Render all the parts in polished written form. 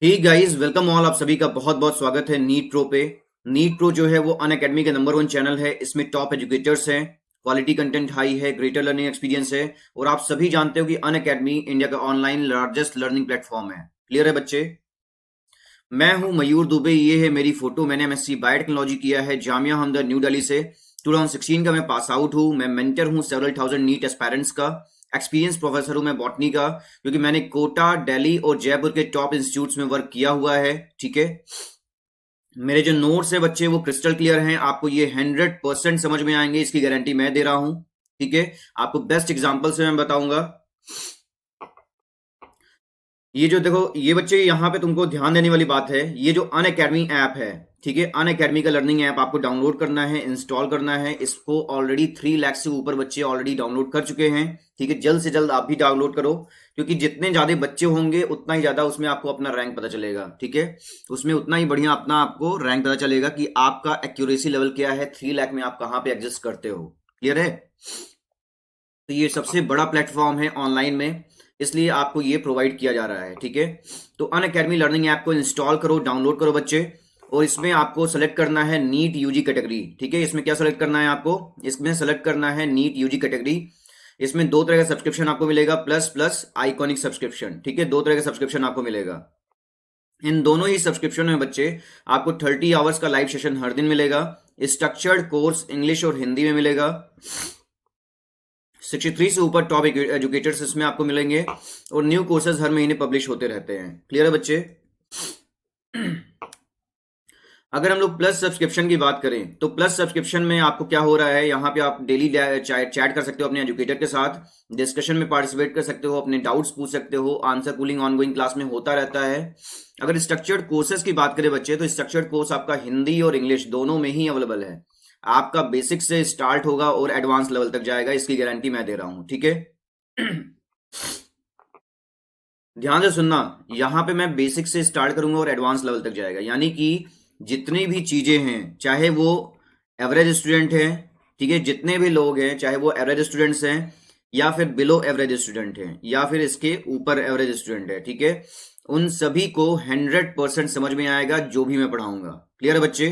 ही guys, welcome all. आप सभी का बहुत बहुत स्वागत है नीट प्रो पे। नीट प्रो जो है वो अनअकैडमी का नंबर 1 चैनल है। इसमें टॉप एजुकेटर्स हैं, क्वालिटी कंटेंट हाई है, ग्रेटर लर्निंग एक्सपीरियंस है। और आप सभी जानते हो कि अनअकैडमी इंडिया का ऑनलाइन लार्जेस्ट लर्निंग प्लेटफॉर्म है। क्लियर है बच्चे? मैं हूं मयूर दुबे, ये है मेरी फोटो। मैंने एमएससी बायोटेक्नोलॉजी किया है जामिया हमदर्द न्यू दिल्ली से। 2016 का मैं पास आउट हूं। मैं मेंटर हूं सेवरल थाउजेंड नीट एस्पायरेंट्स का। एक्सपीरियंस प्रोफेसर हूं मैं बॉटनी का, क्योंकि मैंने कोटा, दिल्ली और जयपुर के टॉप इंस्टीट्यूट्स में वर्क किया हुआ है। ठीक है, मेरे जो नोट्स है बच्चे वो क्रिस्टल क्लियर हैं। आपको ये 100% समझ में आएंगे, इसकी गारंटी मैं दे रहा हूं। ठीक है, आपको बेस्ट एग्जांपल से मैं बताऊंगा। ये जो देखो, ये बच्चे यहाँ पे तुमको ध्यान देने वाली बात है, ये जो अनअकैडमी ऐप है, ठीक है, अनअकैडमी का लर्निंग ऐप आपको डाउनलोड करना है, इंस्टॉल करना है। इसको ऑलरेडी 3 लाख से ऊपर बच्चे ऑलरेडी डाउनलोड कर चुके हैं। ठीक है, जल्द से जल्द आप भी डाउनलोड करो, क्योंकि जितने ज्यादा बच्चे होंगे उतना ही ज्यादा उसमें आपको अपना रैंक पता चलेगा। ठीक है, उसमें उतना ही बढ़िया अपना आपको रैंक पता चलेगा कि आपका एक्यूरेसी लेवल क्या है, 3 लाख में आप कहाँ पे एग्जिस्ट करते हो। क्लियर है? तो ये सबसे बड़ा प्लेटफॉर्म है ऑनलाइन में, इसलिए आपको ये प्रोवाइड किया जा रहा है। ठीक है, तो अनअकैडमी लर्निंग ऐप को इंस्टॉल करो, डाउनलोड करो बच्चे। और इसमें आपको सेलेक्ट करना है नीट यूजी कैटेगरी। ठीक है, इसमें क्या सेलेक्ट करना है आपको? इसमें सेलेक्ट करना है नीट यूजी कैटेगरी। इसमें 2 तरह का सब्सक्रिप्शन आपको मिलेगा, प्लस प्लस आइकॉनिक सब्सक्रिप्शन। ठीक है, 2 तरह का सब्सक्रिप्शन आपको मिलेगा। इन दोनों ही सब्सक्रिप्शन में बच्चे आपको 30 आवर्स का लाइव सेशन हर दिन मिलेगा। स्ट्रक्चर्ड कोर्स इंग्लिश और हिंदी में मिलेगा। 63 से ऊपर टॉप एजुकेटर्स इसमें आपको मिलेंगे, और न्यू कोर्सेज हर महीने पब्लिश होते रहते हैं। क्लियर है बच्चे? अगर हम लोग प्लस सब्सक्रिप्शन की बात करें, तो प्लस सब्सक्रिप्शन में आपको क्या हो रहा है, यहाँ पे आप डेली चैट कर सकते हो अपने एजुकेटर के साथ, डिस्कशन में पार्टिसिपेट कर सकते हो, अपने डाउट्स पूछ सकते हो, आंसर कूलिंग ऑनगोइंग क्लास में होता रहता है। अगर स्ट्रक्चर्ड कोर्सेज की बात करें बच्चे, तो स्ट्रक्चर्ड कोर्स आपका हिंदी और इंग्लिश दोनों में ही अवेलेबल है। आपका बेसिक से स्टार्ट होगा और एडवांस लेवल तक जाएगा, इसकी गारंटी मैं दे रहा हूं। ठीक है, ध्यान से सुनना, यहां पे मैं बेसिक से स्टार्ट करूंगा और एडवांस लेवल तक जाएगा, यानी कि जितनी भी चीजें हैं, चाहे वो एवरेज स्टूडेंट हैं, ठीक है, जितने भी लोग हैं, चाहे वो एवरेज स्टूडेंट्स हैं या फिर बिलो एवरेज स्टूडेंट हैं या फिर इसके ऊपर एवरेज स्टूडेंट है, ठीक है, उन सभी को 100% समझ में आएगा जो भी मैं पढ़ाऊंगा। क्लियर है बच्चे?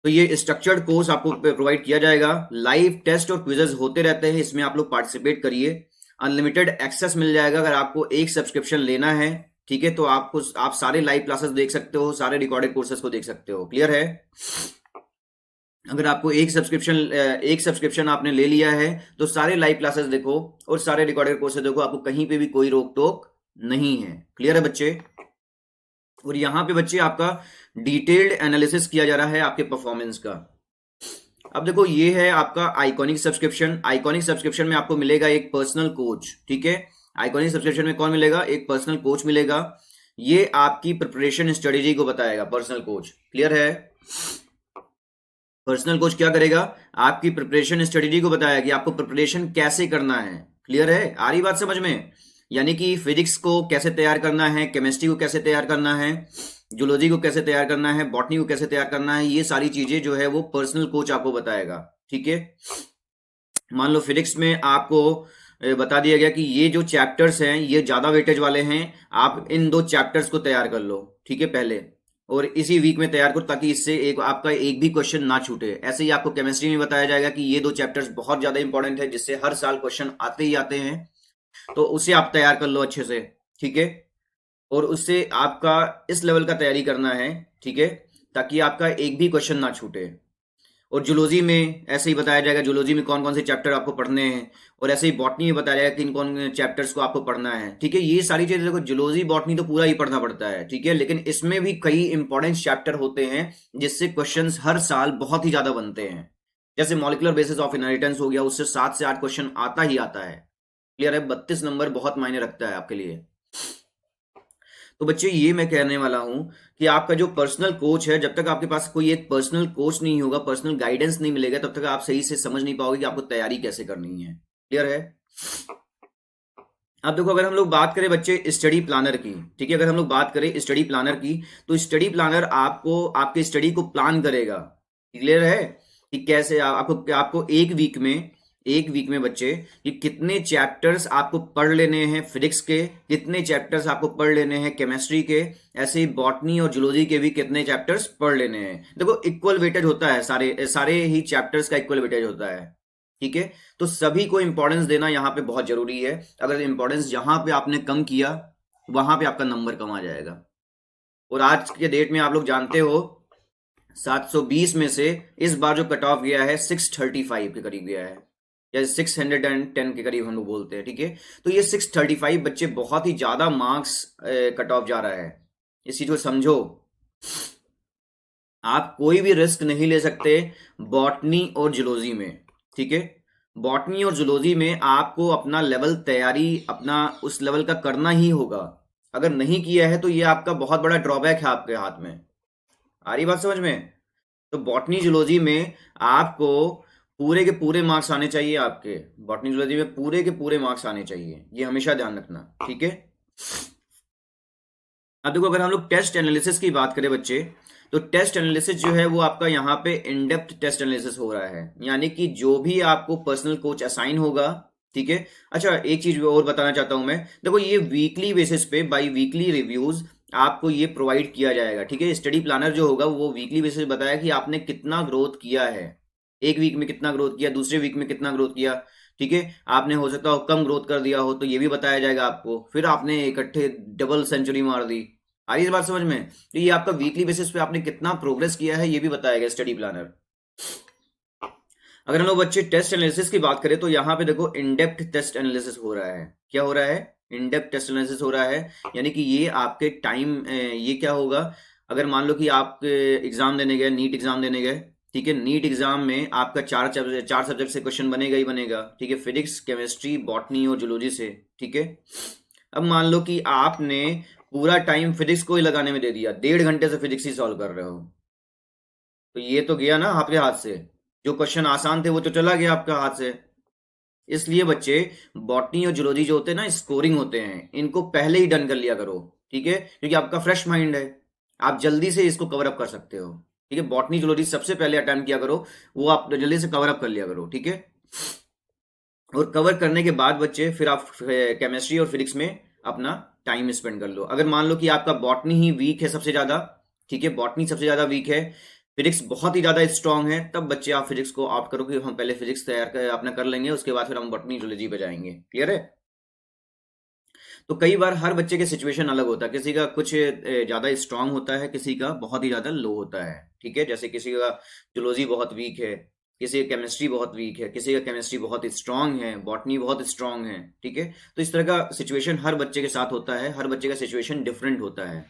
तो ये स्ट्रक्चर्ड कोर्स आपको प्रोवाइड किया जाएगा। लाइव टेस्ट और क्विजेज होते रहते हैं, इसमें आप लोग पार्टिसिपेट करिए। अनलिमिटेड एक्सेस मिल जाएगा अगर आपको एक सब्सक्रिप्शन लेना है। ठीक है, तो आप सारे लाइव क्लासेस देख सकते हो, सारे रिकॉर्डेड कोर्सेज को देख सकते हो। क्लियर है? अगर आपको एक सब्सक्रिप्शन आपने ले लिया है, तो सारे लाइव क्लासेस देखो और सारे रिकॉर्डेड कोर्सेज देखो, आपको कहीं पे भी कोई रोक टोक नहीं है। क्लियर है बच्चे? और यहां पे बच्चे आपका डिटेल्ड एनालिसिस किया जा रहा है आपके परफॉर्मेंस का। अब देखो, ये है आपका आइकॉनिक सब्सक्रिप्शन। आइकॉनिक सब्सक्रिप्शन में आपको मिलेगा एक पर्सनल कोच। ठीक है, आइकॉनिक सब्सक्रिप्शन में कौन मिलेगा? एक पर्सनल कोच मिलेगा। ये आपकी प्रिपरेशन स्ट्रेटेजी को बताएगा पर्सनल कोच। क्लियर है? पर्सनल कोच क्या करेगा? आपकी प्रिपरेशन स्ट्रेटेजी को बताया कि आपको प्रिपरेशन कैसे करना है। क्लियर है? आ रही बात समझ में? यानी कि फिजिक्स को कैसे तैयार करना है, केमिस्ट्री को कैसे तैयार करना है, जूलॉजी को कैसे तैयार करना है, बॉटनी को कैसे तैयार करना है, ये सारी चीजें जो है वो पर्सनल कोच आपको बताएगा। ठीक है, मान लो फिजिक्स में आपको बता दिया गया कि ये जो चैप्टर्स हैं ये ज्यादा वेटेज वाले हैं, आप इन 2 चैप्टर्स को तैयार कर लो। ठीक है, पहले, और इसी वीक में तैयार करो, ताकि इससे आपका एक भी क्वेश्चन ना छूटे। ऐसे ही आपको केमिस्ट्री में बताया जाएगा कि ये 2 चैप्टर्स बहुत ज्यादा इंपॉर्टेंट है, जिससे हर साल क्वेश्चन आते ही आते हैं, तो उसे आप तैयार कर लो अच्छे से। ठीक है, और उससे आपका इस लेवल का तैयारी करना है। ठीक है, ताकि आपका एक भी क्वेश्चन ना छूटे। और जूलॉजी में ऐसे ही बताया जाएगा, जूलॉजी में कौन कौन से चैप्टर आपको पढ़ने हैं, और ऐसे ही बॉटनी में बताया जाएगा किन कौन चैप्टर्स को आपको पढ़ना है। ठीक है, ये सारी चीजें देखो, जूलॉजी बॉटनी तो पूरा ही पढ़ना पड़ता है। ठीक है, लेकिन इसमें भी कई इंपॉर्टेंट चैप्टर होते हैं जिससे क्वेश्चंस हर साल बहुत ही ज्यादा बनते हैं। जैसे मॉलिकुलर बेसिस ऑफ इनहेरिटेंस हो गया, उससे 7 से 8 क्वेश्चन आता ही आता है। क्लियर है? 32 नंबर बहुत मायने रखता है आपके लिए। तो बच्चे, ये मैं कहने वाला हूं कि आपका जो पर्सनल कोच है, जब तक आपके पास कोई एक पर्सनल कोच नहीं होगा, पर्सनल गाइडेंस नहीं मिलेगा, तब तक आप सही से समझ नहीं पाओगे कि आपको तैयारी कैसे करनी है। क्लियर है? अब देखो, अगर हम लोग बात करें बच्चे स्टडी प्लानर की, ठीक है, अगर हम लोग बात करें स्टडी प्लानर की, तो स्टडी प्लानर आपको आपके स्टडी को प्लान करेगा। क्लियर है? कि कैसे आपको आपको एक वीक में एक वीक में बच्चे कि कितने चैप्टर्स आपको पढ़ लेने हैं फिजिक्स के, कितने चैप्टर्स आपको पढ़ लेने हैं केमिस्ट्री के, ऐसे ही बॉटनी और जूलॉजी के भी कितने चैप्टर्स पढ़ लेने हैं। देखो इक्वल वेटेज होता है, सारे सारे ही चैप्टर्स का इक्वल वेटेज होता है, ठीक है। तो सभी को इंपॉर्टेंस देना यहाँ पे बहुत जरूरी है। अगर इंपॉर्टेंस जहां पे आपने कम किया वहां पे आपका नंबर कम आ जाएगा। और आज के डेट में आप लोग जानते हो 720 में से इस बार जो कट ऑफ गया है 635 के करीब गया है, या 610 के करीब हम लोग बोलते हैं, ठीक है। तो ये 635 बच्चे बहुत ही ज्यादा मार्क्स कट ऑफ जा रहा है, इस चीज को समझो। आप कोई भी रिस्क नहीं ले सकते बॉटनी और जूलॉजी में, ठीक है। बॉटनी और जूलॉजी में आपको अपना लेवल तैयारी अपना उस लेवल का करना ही होगा। अगर नहीं किया है तो ये आपका बहुत बड़ा ड्रॉबैक है आपके हाथ में। आ रही बात समझ में? तो बॉटनी जूलॉजी में आपको पूरे के पूरे मार्क्स आने चाहिए, आपके बॉटनी जूलॉजी में पूरे के पूरे मार्क्स आने चाहिए, ये हमेशा ध्यान रखना, ठीक है। अब देखो अगर हम लोग टेस्ट एनालिसिस की बात करें बच्चे, तो टेस्ट एनालिसिस जो है वो आपका यहाँ पे इन डेप्थ टेस्ट एनालिसिस हो रहा है, यानी कि जो भी आपको पर्सनल कोच असाइन होगा, ठीक है। अच्छा एक चीज और बताना चाहता हूं मैं, देखो ये वीकली बेसिस पे बाय वीकली रिव्यूज आपको ये प्रोवाइड किया जाएगा, ठीक है। स्टडी प्लानर जो होगा वो वीकली बेसिस पे बताया कि आपने कितना ग्रोथ किया है, एक वीक में कितना ग्रोथ किया, दूसरे वीक में कितना ग्रोथ किया, ठीक है। आपने हो सकता हो कम ग्रोथ कर दिया हो तो ये भी बताया जाएगा आपको, फिर आपने इकट्ठे डबल सेंचुरी मार दी। आई इस बात समझ में? तो ये आपका वीकली बेसिस पे आपने कितना प्रोग्रेस किया है ये भी बताएगा स्टडी प्लानर। अगर हम लोग बच्चे टेस्ट एनालिसिस की बात करें तो यहाँ पे देखो इन डेप्थ टेस्ट एनालिसिस हो रहा है। क्या हो रहा है? इन डेप्थ टेस्ट एनालिसिस हो रहा है, यानी कि ये आपके टाइम, ये क्या होगा, अगर मान लो कि आप एग्जाम देने गए, नीट एग्जाम देने गए, ठीक है। नीट एग्जाम में आपका चार सब्जेक्ट से क्वेश्चन बनेगा ही बनेगा, ठीक है। फिजिक्स, केमिस्ट्री, बॉटनी और जूलॉजी से, ठीक है। अब मान लो कि आपने पूरा टाइम फिजिक्स को ही लगाने में दे दिया, 1.5 घंटे से फिजिक्स ही सॉल्व कर रहे हो, तो ये तो गया ना आपके हाथ से, जो क्वेश्चन आसान थे वो तो चला गया आपके हाथ से। इसलिए बच्चे बॉटनी और जूलॉजी जो होते हैं ना स्कोरिंग होते हैं, इनको पहले ही डन कर लिया करो, ठीक है, क्योंकि आपका फ्रेश माइंड है, आप जल्दी से इसको कवर अप कर सकते हो, ठीक है। बॉटनी जूलॉजी सबसे पहले अटेम्प्ट किया करो, वो आप जल्दी से कवर अप कर लिया करो, ठीक है। और कवर करने के बाद बच्चे फिर आप केमिस्ट्री और फिजिक्स में अपना टाइम स्पेंड कर लो। अगर मान लो कि आपका बॉटनी ही वीक है सबसे ज्यादा, ठीक है, बॉटनी सबसे ज्यादा वीक है, फिजिक्स बहुत ही ज्यादा स्ट्रांग है, तब बच्चे आप फिजिक्स को ऑप्ट करो कि हम पहले फिजिक्स तैयार कर अपना कर लेंगे, उसके बाद फिर हम बॉटनी जूलॉजी पे जाएंगे। क्लियर है? तो कई बार हर बच्चे के सिचुएशन अलग होता है, किसी का कुछ ज्यादा स्ट्रांग होता है, किसी का बहुत ही ज्यादा लो होता है, ठीक है। जैसे किसी का जूलॉजी बहुत वीक है, किसी का केमिस्ट्री बहुत वीक है, किसी का केमिस्ट्री बहुत स्ट्रांग है, बॉटनी बहुत स्ट्रांग है, ठीक है। तो इस तरह का सिचुएशन हर बच्चे के साथ होता है, हर बच्चे का सिचुएशन डिफरेंट होता है,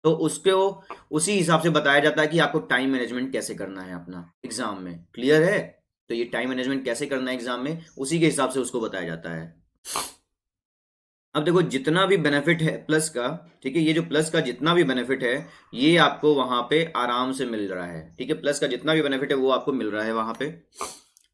तो उसको उसी हिसाब से बताया जाता है कि आपको टाइम मैनेजमेंट कैसे करना है अपना एग्जाम में। क्लियर है? तो ये टाइम मैनेजमेंट कैसे करना है एग्जाम में, उसी के हिसाब से उसको बताया जाता है। अब देखो जितना भी बेनिफिट है प्लस का, ठीक है, ये जो प्लस का जितना भी बेनिफिट है ये आपको वहां पे आराम से मिल रहा है, ठीक है। प्लस का जितना भी बेनिफिट है वो आपको मिल रहा है वहां पे।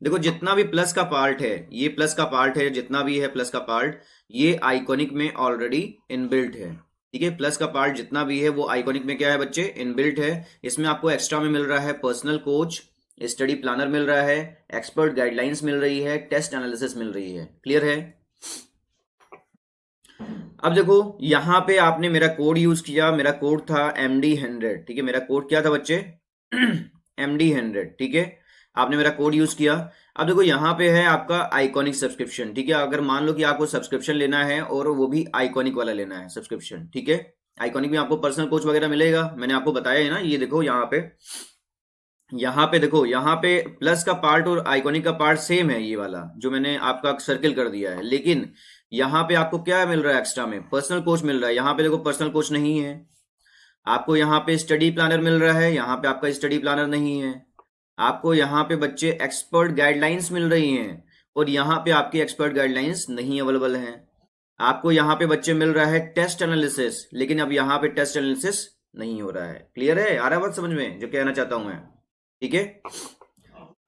देखो जितना भी प्लस का पार्ट है, ये प्लस का पार्ट है, जितना भी है प्लस का पार्ट, ये आइकॉनिक में ऑलरेडी इनबिल्ट है, ठीक है। प्लस का पार्ट जितना भी है वो आइकॉनिक में क्या है बच्चे, इनबिल्ट है। इसमें आपको एक्स्ट्रा में मिल रहा है पर्सनल कोच, स्टडी प्लानर मिल रहा है, एक्सपर्ट गाइडलाइंस मिल रही है, टेस्ट एनालिसिस मिल रही है। क्लियर है? अब देखो यहां पे आपने मेरा कोड यूज किया, मेरा कोड था MD100, ठीक है। मेरा कोड क्या था बच्चे? MD100, ठीक है। आपने मेरा कोड यूज किया। अब देखो यहाँ पे है आपका आइकॉनिक सब्सक्रिप्शन, ठीक है। अगर मान लो कि आपको सब्सक्रिप्शन लेना है और वो भी आइकॉनिक वाला लेना है सब्सक्रिप्शन, ठीक है। आइकॉनिक में आपको पर्सनल कोच वगैरह मिलेगा, मैंने आपको बताया है ना। ये देखो यहाँ पे देखो, यहाँ पे प्लस का पार्ट और आइकॉनिक का पार्ट सेम है, ये वाला जो मैंने आपका सर्किल कर दिया है, लेकिन यहाँ पे आपको क्या मिल रहा है एक्स्ट्रा में? पर्सनल कोच मिल रहा है। यहाँ पे देखो पर्सनल कोच नहीं है आपको, यहाँ पे स्टडी प्लानर मिल रहा है, यहाँ पे आपका स्टडी प्लानर नहीं है आपको। यहाँ पे बच्चे एक्सपर्ट गाइडलाइंस मिल रही हैं और यहाँ पे आपकी एक्सपर्ट गाइडलाइंस नहीं अवेलेबल हैं आपको। यहाँ पे बच्चे मिल रहा है टेस्ट एनालिसिस, लेकिन अब यहाँ पे टेस्ट एनालिसिस नहीं हो रहा है। क्लियर है? आ रहा है बात समझ में जो कहना चाहता हूं मैं? ठीक है।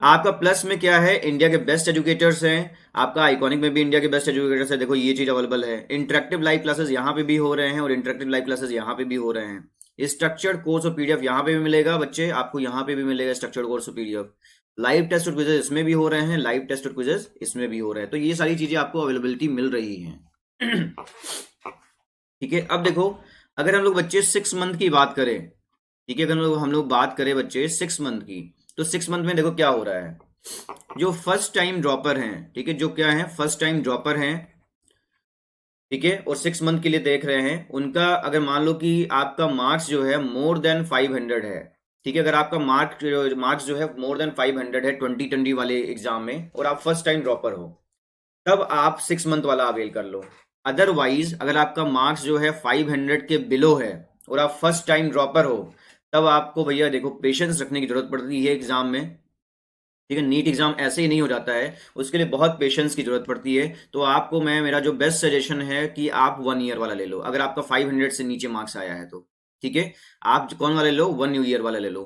आपका प्लस में क्या है? इंडिया के बेस्ट एजुकेटर्स हैं। आपका आइकॉनिक में भी इंडिया के बेस्ट एजुकेटर्स है। देखो ये चीज अवेलेबल है। इंटरेक्टिव लाइव क्लासेस यहाँ पे भी हो रहे हैं और इंटरेक्टिव लाइव क्लासेस यहाँ पे भी हो रहे हैं। स्ट्रक्चर्ड कोर्स और पीडीएफ यहाँ पे भी मिलेगा बच्चे, आपको यहाँ पे भी मिलेगा स्ट्रक्चर्ड कोर्स और पीडीएफ। लाइव टेस्ट और क्विजेज इसमें भी हो रहे हैं, लाइव टेस्ट और क्विजेज इसमें भी हो रहे हैं। तो ये सारी चीजें आपको अवेलेबिलिटी मिल रही है। ठीक है, अब देखो, अगर हम लोग बच्चे 6 मंथ की बात करें, ठीक है, अगर हम लोग बात करें बच्चे 6 मंथ की, तो 6 मंथ में देखो क्या हो रहा है। जो फर्स्ट टाइम ड्रॉपर हैं, ठीक है, जो क्या है, फर्स्ट टाइम ड्रॉपर हैं, ठीक है, और 6 मंथ के लिए देख रहे हैं, उनका अगर मान लो कि आपका मार्क्स जो है मोर देन 500 है, ठीक है, अगर आपका मार्क्स जो है मोर देन 500 है 2020 वाले एग्जाम में, और आप फर्स्ट टाइम ड्रॉपर हो, तब आप 6 मंथ वाला अवेल कर लो। अदरवाइज अगर आपका मार्क्स जो है 500 के बिलो है और आप फर्स्ट टाइम ड्रॉपर हो, तब आपको भैया देखो पेशेंस रखने की जरूरत पड़ती है एग्जाम में। ठीक है, नीट एग्जाम ऐसे ही नहीं हो जाता है, उसके लिए बहुत पेशेंस की जरूरत पड़ती है। तो आपको मेरा जो बेस्ट सजेशन है कि आप 1 ईयर वाला ले लो, अगर आपका 500 से नीचे मार्क्स आया है तो। ठीक है, आप कौन वाला ले लो, 1 ईयर वाला ले लो।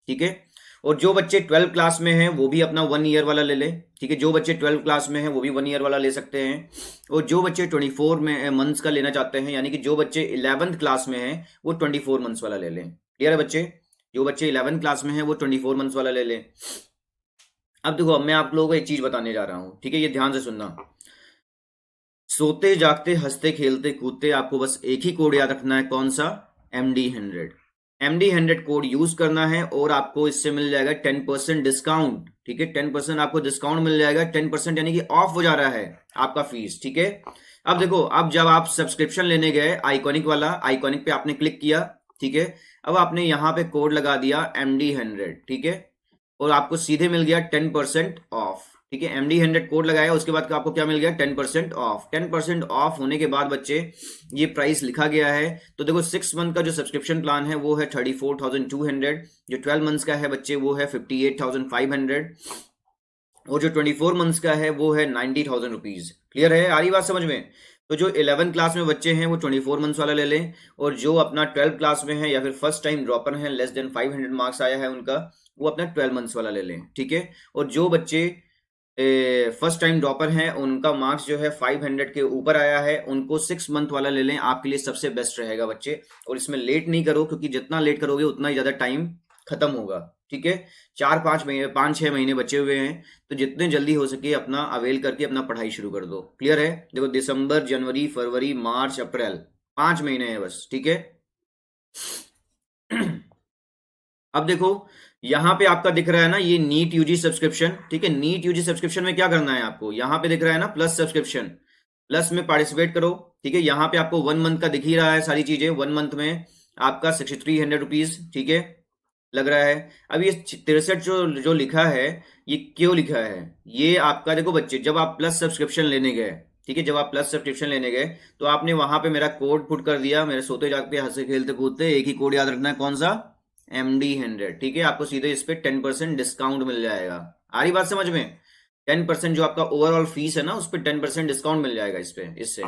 ठीक है, और जो बच्चे 12 क्लास में हैं वो भी अपना 1 ईयर वाला ले ले। ठीक है, जो बच्चे 12 क्लास में हैं वो भी 1 ईयर वाला ले सकते हैं। और जो बच्चे 24 में मंथ्स का लेना चाहते हैं, यानी कि जो बच्चे 11th क्लास में हैं वो 24 मंथ्स वाला ले लें। क्लियर है बच्चे, जो बच्चे 11th क्लास में हैं वो 24 मंथ्स वाला ले लें। अब देखो, अब मैं आप लोगों को एक चीज बताने जा रहा हूं, ठीक है, ये ध्यान से सुनना। सोते जागते हंसते खेलते कूदते आपको बस एक ही कोड याद रखना है, कौन सा, MD100। MD100 कोड यूज करना है और आपको इससे मिल जाएगा 10% डिस्काउंट। ठीक है, 10% आपको डिस्काउंट मिल जाएगा, 10% यानी कि ऑफ हो जा रहा है आपका फीस। ठीक है, अब देखो, अब जब आप सब्सक्रिप्शन लेने गए आइकॉनिक वाला, आइकॉनिक पे आपने क्लिक किया, ठीक है, अब आपने यहाँ पे कोड लगा दिया MD100, ठीक है, और आपको सीधे मिल गया 10% ऑफ। ठीक है, MD100 कोड लगाया, उसके बाद आपको क्या मिल गया, 10% ऑफ। 10% ऑफ होने के बाद बच्चे ये प्राइस लिखा गया है। तो देखो, 6 मंथ का जो सब्सक्रिप्शन प्लान है वो है 34,200, जो 12 मंथ्स का है बच्चे वो है 58,500, और जो 24 मंथ्स का है वो है 90,000 रुपीज। क्लियर है, आ रही बात समझ में। तो जो 11 क्लास में बच्चे हैं वो 24 मंथ्स वाला ले लें, और जो अपना 12 क्लास में है या फिर फर्स्ट टाइम ड्रॉपर है, लेस देन 500 मार्क्स आया है उनका, वो अपना 12 मंथ्स वाला ले लें। ठीक है, और जो बच्चे फर्स्ट टाइम ड्रॉपर हैं उनका मार्क्स जो है 500 के ऊपर आया है, उनको 6 मंथ वाला ले लें, आपके लिए सबसे बेस्ट रहेगा बच्चे। और इसमें लेट नहीं करो, क्योंकि जितना लेट करोगे उतना ही ज्यादा टाइम खत्म होगा। ठीक है, 4-5 महीने, 5-6 महीने बचे हुए हैं, तो जितने जल्दी हो सके अपना अवेल करके अपना पढ़ाई शुरू कर दो। क्लियर है, देखो, दिसंबर, जनवरी, फरवरी, मार्च, अप्रैल, 5 महीने हैं बस। ठीक है, अब देखो, यहां पे आपका दिख रहा है ना ये नीट यूजी सब्सक्रिप्शन। ठीक है, नीट यूजी सब्सक्रिप्शन में क्या करना है आपको, यहां पे दिख रहा है ना प्लस सब्सक्रिप्शन, प्लस में पार्टिसिपेट करो। ठीक है, यहां पे आपको 1 मंथ का दिख ही रहा है सारी चीजें, 1 मंथ में आपका 6300 रुपीज, ठीक है, लग रहा है। अब ये 63 जो लिखा है, ये क्यों लिखा है, ये आपका देखो बच्चे, जब आप प्लस सब्सक्रिप्शन लेने गए, ठीक है, जब आप प्लस सब्सक्रिप्शन लेने गए तो आपने वहां पे मेरा कोड पुट कर दिया, मेरे सोते जागते हंसते खेलते कूदते, एक ही कोड याद रखना है, कौन सा, MD100। ठीक है, आपको सीधे इस पे 10% डिस्काउंट मिल जाएगा। आ रही बात समझ में, 10% जो आपका ओवरऑल फीस है ना, उस पर 10% डिस्काउंट मिल जाएगा इस पे, इससे।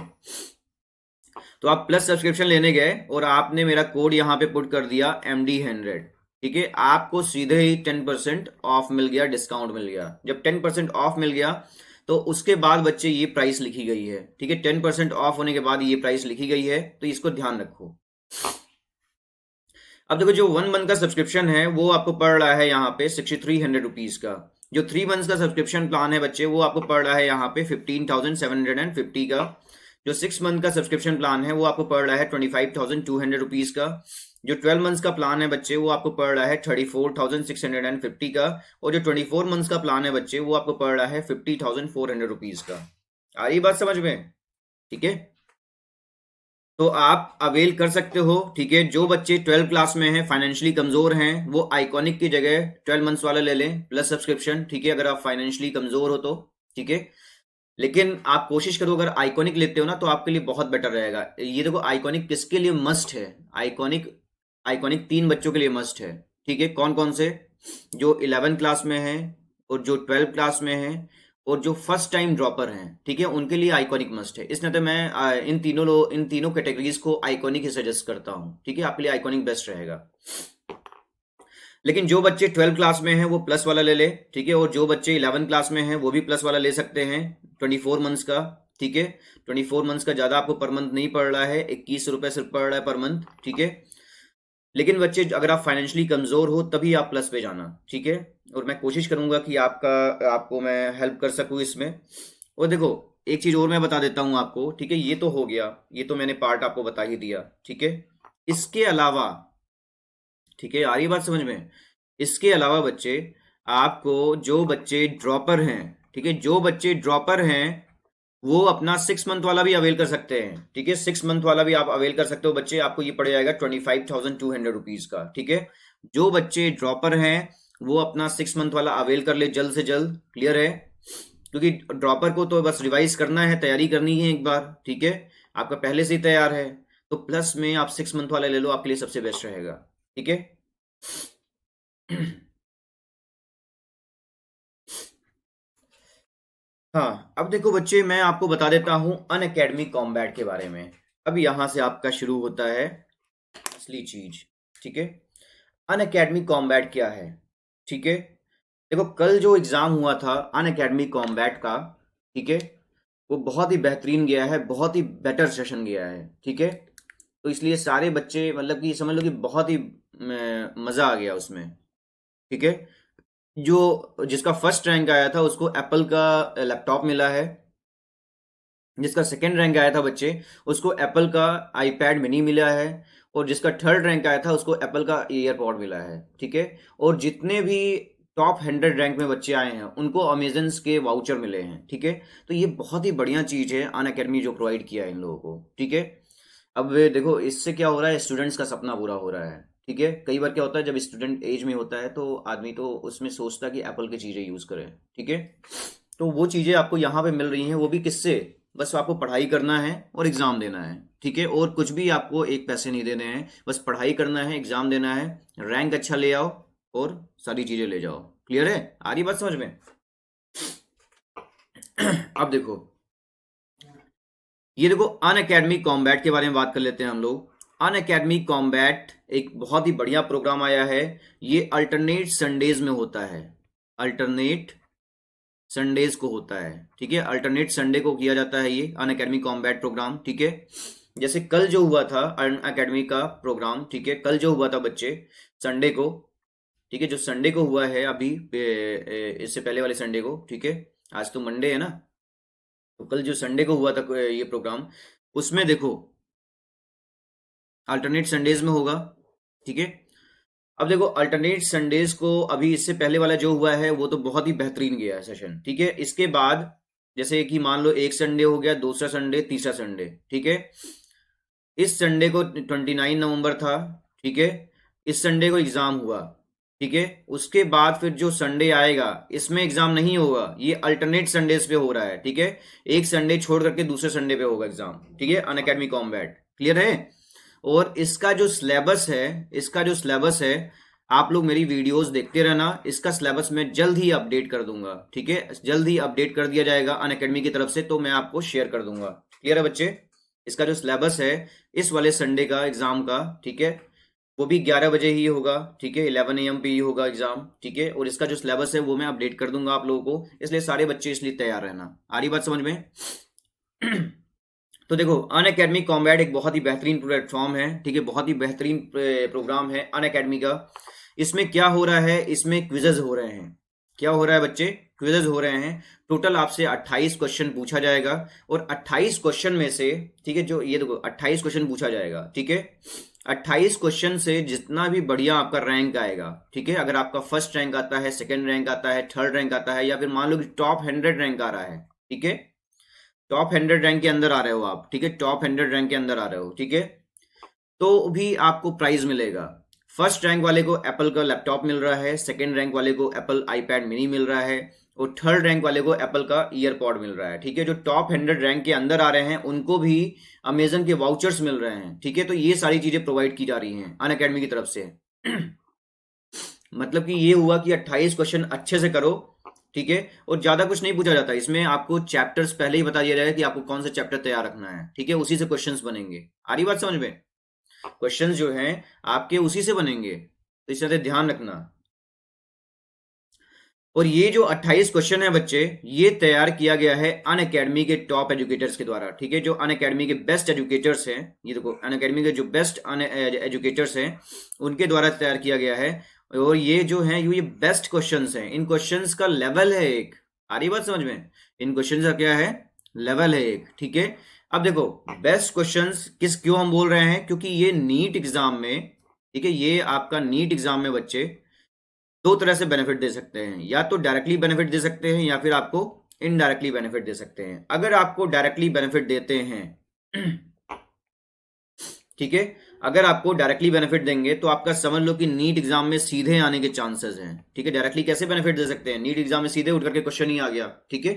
तो आप प्लस सब्सक्रिप्शन लेने गए और आपने मेरा कोड यहाँ पे पुट कर दिया MD100, ठीक है, आपको सीधे ही 10% ऑफ मिल गया, डिस्काउंट मिल गया। जब 10% ऑफ मिल गया तो उसके बाद बच्चे ये प्राइस लिखी गई है। ठीक है, 10% ऑफ होने के बाद ये प्राइस लिखी गई है, तो इसको ध्यान रखो। अब देखो, जो 1 मंथ का सब्सक्रिप्शन है वो आपको पड़ रहा है यहाँ पे 6300 रुपीज का। जो 3 मंथ का सब्सक्रिप्शन प्लान है बच्चे, वो आपको पड़ रहा है यहाँ पे 15,750 का। जो 6 मंथ का सब्सक्रिप्शन प्लान है वो आपको पड़ रहा है 25,200 रुपीज का। जो 12 मंथ्स का प्लान है बच्चे, वो आपको पड़ रहा है 34,650 का। और जो 24 मंथ्स का प्लान है बच्चे, वो आपको पड़ रहा है 50,400 रुपीज का। आ रही बात समझ में, ठीक है, तो आप अवेल कर सकते हो। ठीक है, जो बच्चे 12 क्लास में हैं, फाइनेंशियली कमजोर हैं, वो आइकॉनिक की जगह 12 मंथ्स वाला ले लें प्लस सब्सक्रिप्शन। ठीक है, अगर आप फाइनेंशियली कमजोर हो तो, ठीक है, लेकिन आप कोशिश करो, अगर आइकॉनिक लेते हो ना तो आपके लिए बहुत बेटर रहेगा। ये देखो, आइकॉनिक किसके लिए मस्ट है, आइकॉनिक, आइकॉनिक 3 बच्चों के लिए मस्ट है। ठीक है, कौन कौन से, जो 11 क्लास में है, और जो 12 क्लास में है, और जो फर्स्ट टाइम ड्रॉपर हैं। ठीक है, उनके लिए आइकॉनिक मस्ट है। इस नाते मैं इन तीनों कैटेगरीज को आइकॉनिक ही सजेस्ट करता हूं। ठीक है, आपके लिए आइकॉनिक बेस्ट रहेगा। लेकिन जो बच्चे 12 क्लास में हैं वो प्लस वाला ले ले। ठीक है, और जो बच्चे 11 क्लास में हैं वो भी प्लस वाला ले सकते हैं, 24 मंथ्स का। ठीक है, 24 मंथ्स का ज्यादा आपको पर मंथ नहीं पड़ रहा है, 21 रुपए सिर्फ पड़ रहा है पर मंथ। ठीक है, लेकिन बच्चे अगर आप फाइनेंशियली कमजोर हो तभी आप प्लस पे जाना। ठीक है, और मैं कोशिश करूंगा कि आपको मैं हेल्प कर सकूं इसमें। और देखो, एक चीज और मैं बता देता हूं आपको, ठीक है? ये तो हो गया, ये तो मैंने पार्ट आपको बता ही दिया, ठीक है? इसके अलावा, ठीक है, आ रही बात समझ में? इसके अलावा बच्चे, आपको जो बच्चे ड्रॉपर हैं, ठीक है, जो बच्चे ड्रॉपर हैं वो अपना 6 मंथ वाला भी अवेल कर सकते हैं, ठीक है? 6 मंथ वाला भी आप अवेल कर सकते हो बच्चे, आपको ये पड़ जाएगा 25,200 रुपीज का, ठीक है? जो बच्चे ड्रॉपर हैं वो अपना 6 मंथ वाला अवेल कर ले जल्द से जल्द, क्लियर है? क्योंकि ड्रॉपर को तो बस रिवाइज करना है, तैयारी करनी है एक बार, ठीक है? आपका पहले से ही तैयार है, तो प्लस में आप 6 मंथ वाला ले लो, आपके लिए सबसे बेस्ट रहेगा, ठीक है? हाँ, अब देखो बच्चे, मैं आपको बता देता हूँ अन अकेडमी कॉम्बैट के बारे में। अब यहाँ से आपका शुरू होता है असली चीज, ठीक है? अन अकेडमी कॉम्बैट क्या है, ठीक है? देखो, कल जो एग्जाम हुआ था अन अकेडमी कॉम्बैट का, ठीक है, वो बहुत ही बेहतरीन गया है, बहुत ही बेटर सेशन गया है, ठीक है? तो इसलिए सारे बच्चे, मतलब कि समझ लो कि बहुत ही मजा आ गया उसमें, ठीक है? जो जिसका फर्स्ट रैंक आया था उसको एप्पल का लैपटॉप मिला है, जिसका सेकंड रैंक आया था बच्चे उसको एप्पल का आईपैड मिनी मिला है, और जिसका थर्ड रैंक आया था उसको एप्पल का ईयरपॉड मिला है, ठीक है? और जितने भी टॉप 100 रैंक में बच्चे आए हैं उनको अमेजन के वाउचर मिले हैं, ठीक है? तो ये बहुत ही बढ़िया चीज है अन अकेडमी जो प्रोवाइड किया है इन लोगों को, ठीक है? अब देखो, इससे क्या हो रहा है, स्टूडेंट्स का सपना पूरा हो रहा है, ठीक है? कई बार क्या होता है, जब स्टूडेंट एज में होता है तो आदमी तो उसमें सोचता है कि एप्पल की चीजें यूज करे, ठीक है? तो वो चीजें आपको यहाँ पे मिल रही हैं, वो भी किससे? बस आपको पढ़ाई करना है और एग्जाम देना है, ठीक है? और कुछ भी आपको एक पैसे नहीं देने हैं, बस पढ़ाई करना है, एग्जाम देना है, रैंक अच्छा ले आओ और सारी चीजें ले जाओ, क्लियर है? आ रही बात समझ में? अब देखो, ये देखो, अन अकेडमी कॉम्बैट के बारे में बात कर लेते हैं हम लोग। अन अकेडमी कॉम्बैट एक बहुत ही बढ़िया प्रोग्राम आया है, ये अल्टरनेट संडेज में होता है, अल्टरनेट संडेज को होता है, ठीक है? अल्टरनेट संडे को किया जाता है ये अन अकेडमी कॉम्बैट प्रोग्राम, ठीक है? जैसे कल जो हुआ था अन अकेडमी का प्रोग्राम, ठीक है, कल जो हुआ था बच्चे संडे को, ठीक है, जो संडे को हुआ है अभी इससे पहले वाले संडे को, ठीक है? आज तो मंडे है ना, तो कल जो संडे को हुआ था ये प्रोग्राम, उसमें देखो अल्टरनेट संडेज में होगा, ठीक है? अब देखो, अल्टरनेट संडेज को अभी इससे पहले वाला जो हुआ है वो तो बहुत ही बेहतरीन गया है सेशन, ठीक है? इसके बाद जैसे कि मान लो एक संडे हो गया, दूसरा संडे, तीसरा संडे, ठीक है? इस संडे को 29 नवंबर था, ठीक है? इस संडे को एग्जाम हुआ, ठीक है? उसके बाद फिर जो संडे आएगा इसमें एग्जाम नहीं होगा, ये अल्टरनेट संडेज पे हो रहा है, ठीक है? एक संडे छोड़ करके दूसरे संडे पे होगा एग्जाम, ठीक है? अन अकेडमी कॉम्बैट, क्लियर है? और इसका जो सिलेबस है, आप लोग मेरी वीडियोस देखते रहना, इसका सिलेबस मैं जल्द ही अपडेट कर दूंगा, ठीक है? जल्द ही अपडेट कर दिया जाएगा अन अकेडमी की तरफ से, तो मैं आपको शेयर कर दूंगा, क्लियर है बच्चे? इसका जो सिलेबस है इस वाले संडे का एग्जाम का, ठीक है, वो भी 11 बजे ही होगा, ठीक है? 11 AM पे ही होगा एग्जाम, ठीक है? और इसका जो सिलेबस है वो मैं अपडेट कर दूंगा आप लोगों को, इसलिए सारे बच्चे इसलिए तैयार रहना। आ रही बात समझ में? तो देखो, अन अकेडमी कॉम्बैट एक बहुत ही बेहतरीन प्लेटफॉर्म है, ठीक है? बहुत ही बेहतरीन प्रोग्राम है अन अकेडमी का। इसमें क्या हो रहा है, इसमें क्विजेज हो रहे हैं। क्या हो रहा है बच्चे? क्विजेज हो रहे हैं। टोटल आपसे 28 क्वेश्चन पूछा जाएगा, और 28 क्वेश्चन में से, ठीक है, जो ये देखो 28 क्वेश्चन पूछा जाएगा, ठीक है? 28 क्वेश्चन से जितना भी बढ़िया आपका रैंक आएगा, ठीक है, अगर आपका फर्स्ट रैंक आता है, सेकंड रैंक आता है, थर्ड रैंक आता है, या फिर मान लो कि टॉप 100 रैंक आ रहा है, ठीक है, टॉप 100 रैंक के अंदर आ रहे हो आप, ठीक है, टॉप 100 रैंक के अंदर आ रहे हो, ठीक है, तो भी आपको प्राइज मिलेगा। फर्स्ट रैंक वाले को एप्पल का लैपटॉप मिल रहा है, सेकंड रैंक वाले को एप्पल आईपैड मिनी मिल रहा है, और थर्ड रैंक वाले को एप्पल का ईयरपॉड मिल रहा है, ठीक है? जो टॉप 100 रैंक के अंदर आ रहे हैं उनको भी अमेजन के वाउचर्स मिल रहे हैं, ठीक है? तो ये सारी चीजें प्रोवाइड की जा रही हैं अन अकेडमी की तरफ से। मतलब कि ये हुआ कि 28 क्वेश्चन अच्छे से करो, ठीक है? और ज्यादा कुछ नहीं पूछा जाता इसमें, आपको चैप्टर्स पहले ही बता दिया जाएगा कि आपको कौन सा चैप्टर तैयार रखना है, ठीक है? उसी से क्वेश्चंस बनेंगे। आ रही बात समझ में? क्वेश्चंस जो हैं आपके उसी से बनेंगे, तो इस तरह ध्यान रखना। और ये जो 28 क्वेश्चन है बच्चे, ये तैयार किया गया है अन अकेडमी के टॉप एजुकेटर्स के द्वारा, ठीक है? जो अन अकेडमी के बेस्ट एजुकेटर्स हैं, ये देखो अन अकेडमी के जो बेस्ट एजुकेटर्स हैं उनके द्वारा तैयार किया गया है। और ये जो है ये बेस्ट क्वेश्चंस हैं, इन क्वेश्चंस का लेवल है एक, आ रही बात समझ में, इन क्वेश्चंस का क्या है, लेवल है एक, ठीक है। अब देखो बेस्ट क्वेश्चंस क्यों हम बोल रहे हैं, क्योंकि ये नीट एग्जाम में, ठीक है, ये आपका नीट एग्जाम में बच्चे दो तरह से बेनिफिट दे सकते हैं, या तो डायरेक्टली बेनिफिट दे सकते हैं या फिर आपको इनडायरेक्टली बेनिफिट दे सकते हैं। अगर आपको डायरेक्टली बेनिफिट देते हैं ठीक है, अगर आपको डायरेक्टली बेनिफिट देंगे तो आपका समझ लो कि नीट एग्जाम में सीधे आने के चांसेस हैं, ठीक है। डायरेक्टली कैसे बेनिफिट दे सकते हैं, नीट एग्जाम में सीधे उठ करके क्वेश्चन ही आ गया, ठीक है।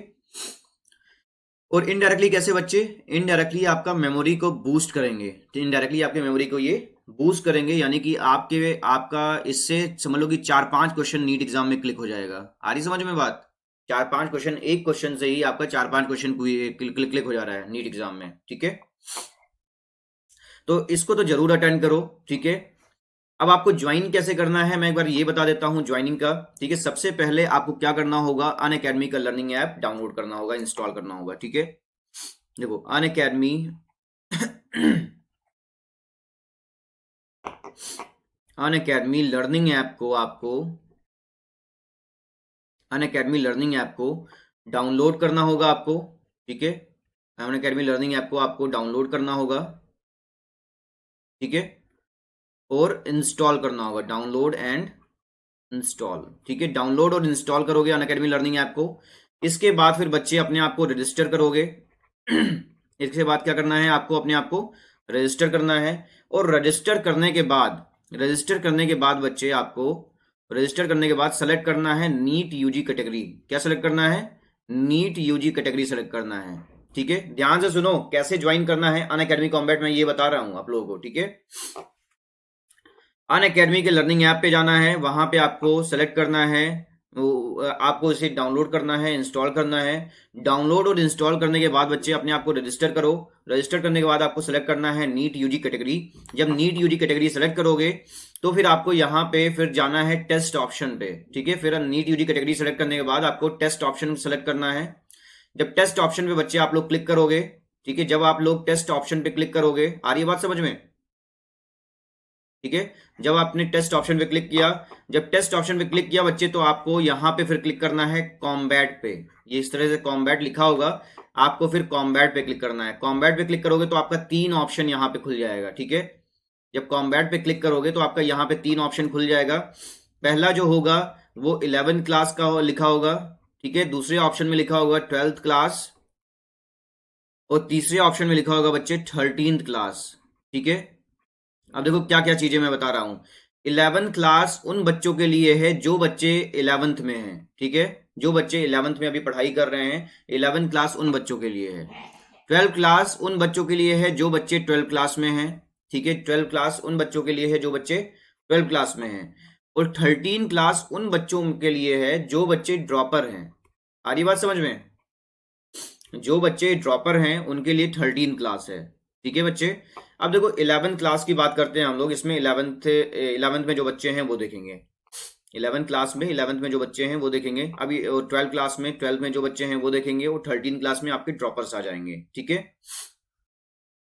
और इनडायरेक्टली कैसे बच्चे, इनडायरेक्टली आपका मेमोरी को बूस्ट करेंगे, इनडायरेक्टली आपके मेमोरी को ये बूस्ट करेंगे, यानी कि आपका इससे समझ लो कि 4-5 क्वेश्चन नीट एग्जाम में क्लिक हो जाएगा। आ रही समझ में बात, 4-5 क्वेश्चन, एक क्वेश्चन से ही आपका 4-5 क्वेश्चन क्लिक हो जा रहा है नीट एग्जाम में, ठीक है। तो इसको तो जरूर अटेंड करो, ठीक है। अब आपको ज्वाइन कैसे करना है मैं एक बार ये बता देता हूं ज्वाइनिंग का, ठीक है। सबसे पहले आपको क्या करना होगा, अनअकैडमी का लर्निंग ऐप डाउनलोड करना होगा, इंस्टॉल करना होगा, ठीक है। देखो अनअकैडमी अनअकैडमी लर्निंग ऐप को आपको अनअकैडमी लर्निंग ऐप को डाउनलोड करना होगा आपको, ठीक है। अनअकैडमी लर्निंग ऐप को आपको डाउनलोड करना होगा, ठीक है, और इंस्टॉल करना होगा, डाउनलोड एंड इंस्टॉल, ठीक है। डाउनलोड और इंस्टॉल करोगे अनअकैडमी लर्निंग ऐप को, इसके बाद फिर बच्चे अपने आप को रजिस्टर करोगे इसके बाद क्या करना है, आपको अपने आप को रजिस्टर करना है, और रजिस्टर करने के बाद बच्चे आपको रजिस्टर करने के बाद सेलेक्ट करना है नीट यूजी कैटेगरी। क्या सेलेक्ट करना है, नीट यूजी कैटेगरी सेलेक्ट करना है, ठीक है। ध्यान से सुनो कैसे ज्वाइन करना है अनअकैडमी कॉम्बैट, में ये बता रहा हूं आप लोगों को, ठीक है। अनअकैडमी के लर्निंग ऐप पे जाना है, वहां पे आपको सेलेक्ट करना है, आपको इसे डाउनलोड करना है, इंस्टॉल करना है। डाउनलोड और इंस्टॉल करने के बाद बच्चे अपने आप को रजिस्टर करो, रजिस्टर करने के बाद आपको सेलेक्ट करना है नीट यूजी कैटेगरी। जब नीट यूजी कैटेगरी सेलेक्ट करोगे तो फिर आपको यहाँ पे फिर जाना है टेस्ट ऑप्शन पे, ठीक है। फिर नीट यूजी कैटेगरी सेलेक्ट करने के बाद आपको टेस्ट ऑप्शन सेलेक्ट करना है। जब टेस्ट ऑप्शन पे बच्चे आप लोग क्लिक करोगे, ठीक है, जब आप लोग टेस्ट ऑप्शन पे क्लिक करोगे, आ रही है बात समझ में, ठीक है। जब आपने टेस्ट ऑप्शन पे क्लिक किया, जब टेस्ट ऑप्शन पे क्लिक किया बच्चे, तो आपको यहां पे फिर क्लिक करना है कॉम्बैट पे, ये इस तरह से कॉम्बैट लिखा होगा, आपको फिर कॉम्बैट पे क्लिक करना है। कॉम्बैट पे क्लिक करोगे तो आपका 3 ऑप्शन यहां पे खुल जाएगा, ठीक है। जब कॉम्बैट पे क्लिक करोगे तो आपका यहां पे 3 ऑप्शन खुल जाएगा। पहला जो होगा वो 11th क्लास का लिखा होगा, ठीक है। दूसरे ऑप्शन में लिखा होगा 12th क्लास, और तीसरे ऑप्शन में लिखा होगा बच्चे 13th क्लास, ठीक है। अब देखो क्या क्या चीजें मैं बता रहा हूं। 11th क्लास उन बच्चों के लिए है जो बच्चे 11th में हैं, ठीक है, जो बच्चे 11th में अभी पढ़ाई कर रहे हैं, 11th क्लास उन बच्चों के लिए है। 12th क्लास उन बच्चों के लिए है जो बच्चे 12th क्लास में हैं, ठीक है। 12th क्लास उन बच्चों के लिए है जो बच्चे 12th क्लास में हैं। और 13 क्लास उन बच्चों के लिए है जो बच्चे ड्रॉपर हैं। आ रही बात समझ में, जो बच्चे ड्रॉपर हैं उनके लिए 13 क्लास है, ठीक है बच्चे। अब देखो 11th क्लास की बात करते हैं हम लोग, इसमें 11th में जो बच्चे हैं वो देखेंगे, 11th क्लास में 11th में जो बच्चे हैं वो देखेंगे। अभी 12th क्लास में 12th में जो बच्चे हैं वो देखेंगे, और 13 क्लास में आपके ड्रॉपर्स आ जाएंगे, ठीक है।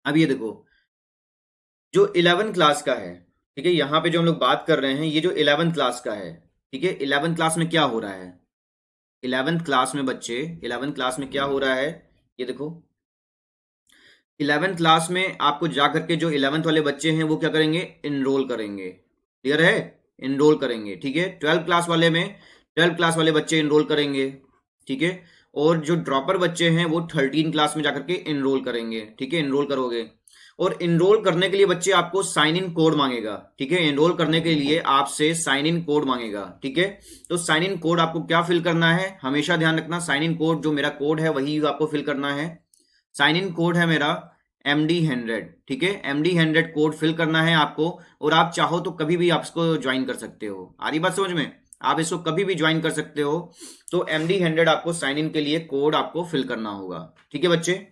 अब ये देखो जो 11th क्लास का है, ठीक है, यहाँ पे जो हम लोग बात कर रहे हैं ये जो 11th क्लास का है, ठीक है। 11th क्लास में क्या हो रहा है, 11th क्लास में बच्चे 11th क्लास में क्या हो रहा है, ये देखो 11th क्लास में आपको जा करके जो 11th वाले बच्चे हैं वो क्या करेंगे, इनरोल करेंगे, क्लियर है, इनरोल करेंगे, ठीक है। 12th क्लास वाले में 12th क्लास वाले बच्चे इनरोल करेंगे, ठीक है। और जो ड्रॉपर बच्चे हैं वो 13 क्लास में जाकर के इनरोल करेंगे, ठीक है, इनरोल करोगे। और इनरोल करने के लिए बच्चे आपको साइन इन कोड मांगेगा, ठीक है। इनरोल करने के लिए आपसे साइन इन कोड मांगेगा, ठीक है। तो साइन इन कोड आपको क्या फिल करना है, हमेशा ध्यान रखना, साइन इन कोड जो मेरा कोड है वही आपको फिल करना है। साइन इन कोड है मेरा MD100, ठीक है, MD100 कोड फिल करना है आपको। और आप चाहो तो कभी भी आप इसको ज्वाइन कर सकते हो, आ रही बात समझ में, आप इसको कभी भी ज्वाइन कर सकते हो। तो MD100 आपको साइन इन के लिए कोड आपको फिल करना होगा, ठीक है बच्चे।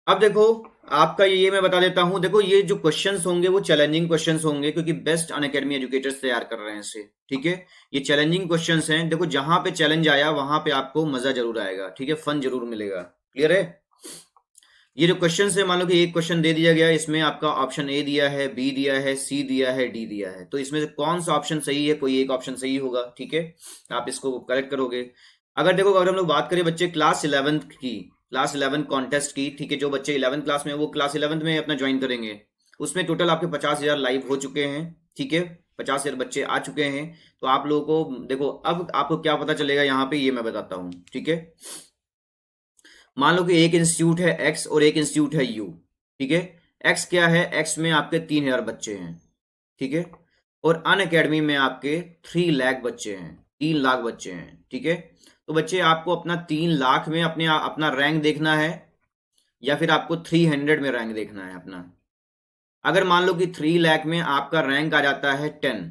अब देखो आपका ये मैं बता देता हूं, देखो ये जो क्वेश्चंस होंगे वो चैलेंजिंग क्वेश्चंस होंगे, क्योंकि बेस्ट अनअकैडमी एजुकेटर्स तैयार कर रहे हैं इसे, ठीक है। ये चैलेंजिंग क्वेश्चंस हैं, देखो जहां पे चैलेंज आया वहां पे आपको मजा जरूर आएगा, ठीक है, फन जरूर मिलेगा, क्लियर है। ये जो क्वेश्चन है, मान लो कि एक क्वेश्चन दे दिया गया, इसमें आपका ऑप्शन ए दिया है, बी दिया है, सी दिया है, डी दिया है, तो इसमें से कौन सा ऑप्शन सही है? कोई एक ऑप्शन सही होगा, ठीक है, आप इसको करेक्ट करोगे। अगर देखो, अगर हम लोग बात करें बच्चे क्लास 11 की, क्लास 11 कॉन्टेस्ट की, ठीक है, जो बच्चे 11 क्लास में, वो क्लास 11 में अपना ज्वाइन करेंगे, उसमें टोटल आपके 50,000 लाइव हो चुके हैं, ठीक है, 50,000 बच्चे आ चुके हैं। तो आप लोगों को देखो, अब आपको क्या पता चलेगा यहाँ पे, ये मैं बताता हूँ, ठीक है। मान लो कि एक इंस्टीट्यूट है एक्स और एक इंस्टीट्यूट है यू, ठीक है। एक्स क्या है? एक्स में आपके 3,000 बच्चे हैं, ठीक है, और अन अकेडमी में आपके 3 लाख बच्चे हैं, 3 लाख बच्चे हैं, ठीक है। तो बच्चे, आपको अपना 3 लाख में अपना रैंक देखना है, या फिर आपको 300 में रैंक देखना है अपना। अगर मान लो कि 3 लाख में आपका रैंक आ जाता है 10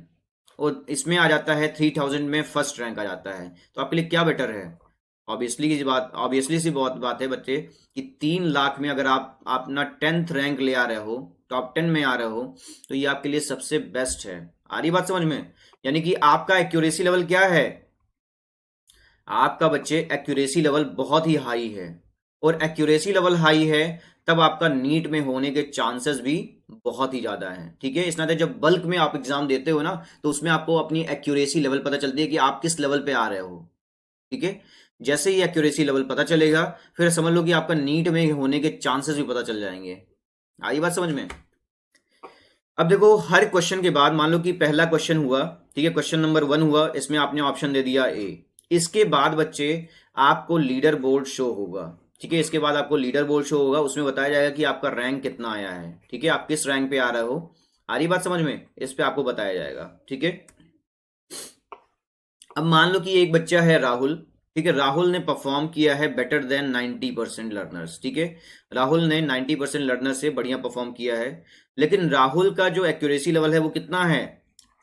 और इसमें आ जाता है 3000 में फर्स्ट रैंक आ जाता है, तो आपके लिए क्या बेटर है? ऑब्वियसली सी बहुत बात है बच्चे, कि 3 लाख में अगर आप अपना 10th रैंक ले आ रहे हो, टॉप 10 में आ रहे हो, तो ये आपके लिए सबसे बेस्ट है। आ रही बात समझ में? यानी कि आपका एक्यूरेसी लेवल क्या है? आपका बच्चे एक्यूरेसी लेवल बहुत ही हाई है, और एक्यूरेसी लेवल हाई है तब आपका नीट में होने के चांसेस भी बहुत ही ज्यादा है, ठीक है। इस नाते जब बल्क में आप एग्जाम देते हो ना, तो उसमें आपको अपनी एक्यूरेसी लेवल पता चलती है कि आप किस लेवल पे आ रहे हो, ठीक है। जैसे ही एक्यूरेसी लेवल पता चलेगा, फिर समझ लो कि आपका नीट में होने के चांसेस भी पता चल जाएंगे। आई बात समझ में? अब देखो, हर क्वेश्चन के बाद मान लो कि पहला क्वेश्चन हुआ, ठीक है, क्वेश्चन नंबर 1 हुआ, इसमें आपने ऑप्शन दे दिया ए। इसके बाद बच्चे आपको लीडर बोर्ड शो होगा, ठीक है, इसके बाद आपको लीडर बोर्ड शो होगा, उसमें बताया जाएगा कि आपका रैंक कितना आया है, ठीक है, आप किस रैंक पे आ रहे हो। आ रही बात समझ में? इस पे आपको बताया जाएगा, ठीक है। अब मान लो कि एक बच्चा है राहुल, ठीक है, राहुल ने परफॉर्म किया है बेटर देन 90% लर्नर्स, ठीक है, राहुल ने 90% लर्नर्स से बढ़िया परफॉर्म किया है, लेकिन राहुल का जो एक्यूरेसी लेवल है वो कितना है?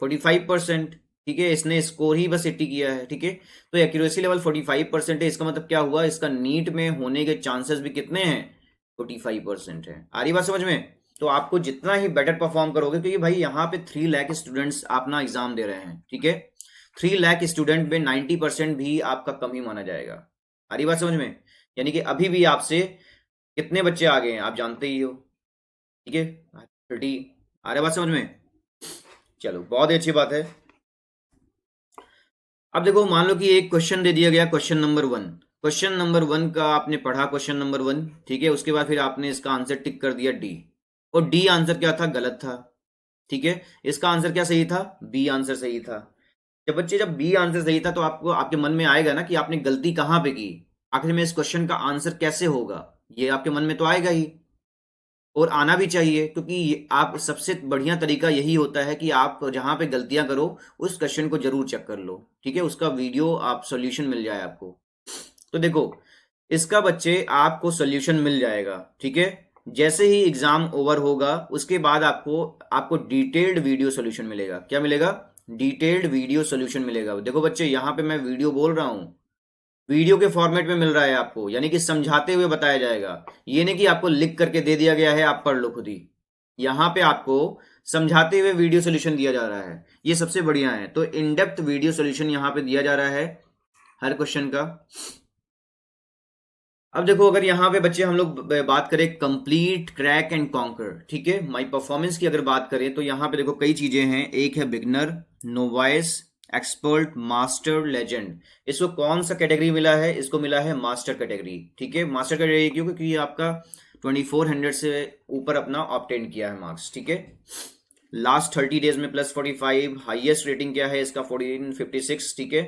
45%, ठीक है, इसने स्कोर ही बस 80 किया है, ठीक है। तो एक्यूरेसी लेवल 45% है, इसका मतलब क्या हुआ? इसका नीट में होने के चांसेस भी कितने हैं? 45% है। आ रही बात समझ में? तो आपको जितना ही बेटर परफॉर्म करोगे, क्योंकि भाई यहाँ पे 3 लाख स्टूडेंट्स अपना एग्जाम दे रहे हैं, ठीक है, 3 लाख स्टूडेंट में 90% भी आपका कम ही माना जाएगा। आ रही बात समझ में? यानी कि अभी भी आपसे कितने बच्चे आ गए हैं आप जानते ही हो, ठीक है, 30। आ रही बात समझ में? चलो, बहुत ही अच्छी बात है। अब देखो, मान लो कि एक क्वेश्चन दे दिया गया, क्वेश्चन नंबर 1। क्वेश्चन नंबर 1 का आपने पढ़ा, क्वेश्चन नंबर 1, ठीक है, उसके बाद फिर आपने इसका आंसर टिक कर दिया डी, और डी आंसर क्या था? गलत था, ठीक है। इसका आंसर क्या सही था? बी आंसर सही था। जब बी आंसर सही था, तो आपको आपके मन में आएगा ना कि आपने गलती कहां पे की, आखिर में इस क्वेश्चन का आंसर कैसे होगा, ये आपके मन में तो आएगा ही, और आना भी चाहिए, क्योंकि आप सबसे बढ़िया तरीका यही होता है कि आप जहां पे गलतियां करो, उस क्वेश्चन को जरूर चेक कर लो, ठीक है, उसका वीडियो आप सॉल्यूशन मिल जाए आपको। तो देखो, इसका बच्चे आपको सॉल्यूशन मिल जाएगा, ठीक है, जैसे ही एग्जाम ओवर होगा उसके बाद आपको आपको डिटेल्ड वीडियो सॉल्यूशन मिलेगा। क्या मिलेगा? डिटेल्ड वीडियो सॉल्यूशन मिलेगा। देखो बच्चे, यहाँ पे मैं वीडियो बोल रहा हूँ, वीडियो के फॉर्मेट में मिल रहा है आपको, यानी कि समझाते हुए बताया जाएगा, ये नहीं कि आपको लिख करके दे दिया गया है आप पढ़ लो खुद ही। यहाँ पे आपको समझाते हुए वीडियो सॉल्यूशन दिया जा रहा है, ये सबसे बढ़िया है। तो इन डेप्थ वीडियो सॉल्यूशन यहाँ पे दिया जा रहा है हर क्वेश्चन का। अब देखो, अगर यहाँ पे बच्चे हम लोग बात करें कंप्लीट, क्रैक एंड कॉन्कर, ठीक है, माई परफॉर्मेंस की अगर बात करें, तो यहाँ पे देखो कई चीजें हैं। एक है beginner, novice, expert, master, legend. इसको कौन सा कैटेगरी मिला है? इसको मिला है मास्टर कैटेगरी, ठीक है। मास्टर कैटेगरी क्यों? क्योंकि ये आपका 2400 से ऊपर अपना ऑब्टेन किया है मार्क्स, ठीक है। लास्ट 30 डेज में +45, हाईएस्ट रेटिंग क्या है इसका? 1456, ठीक है।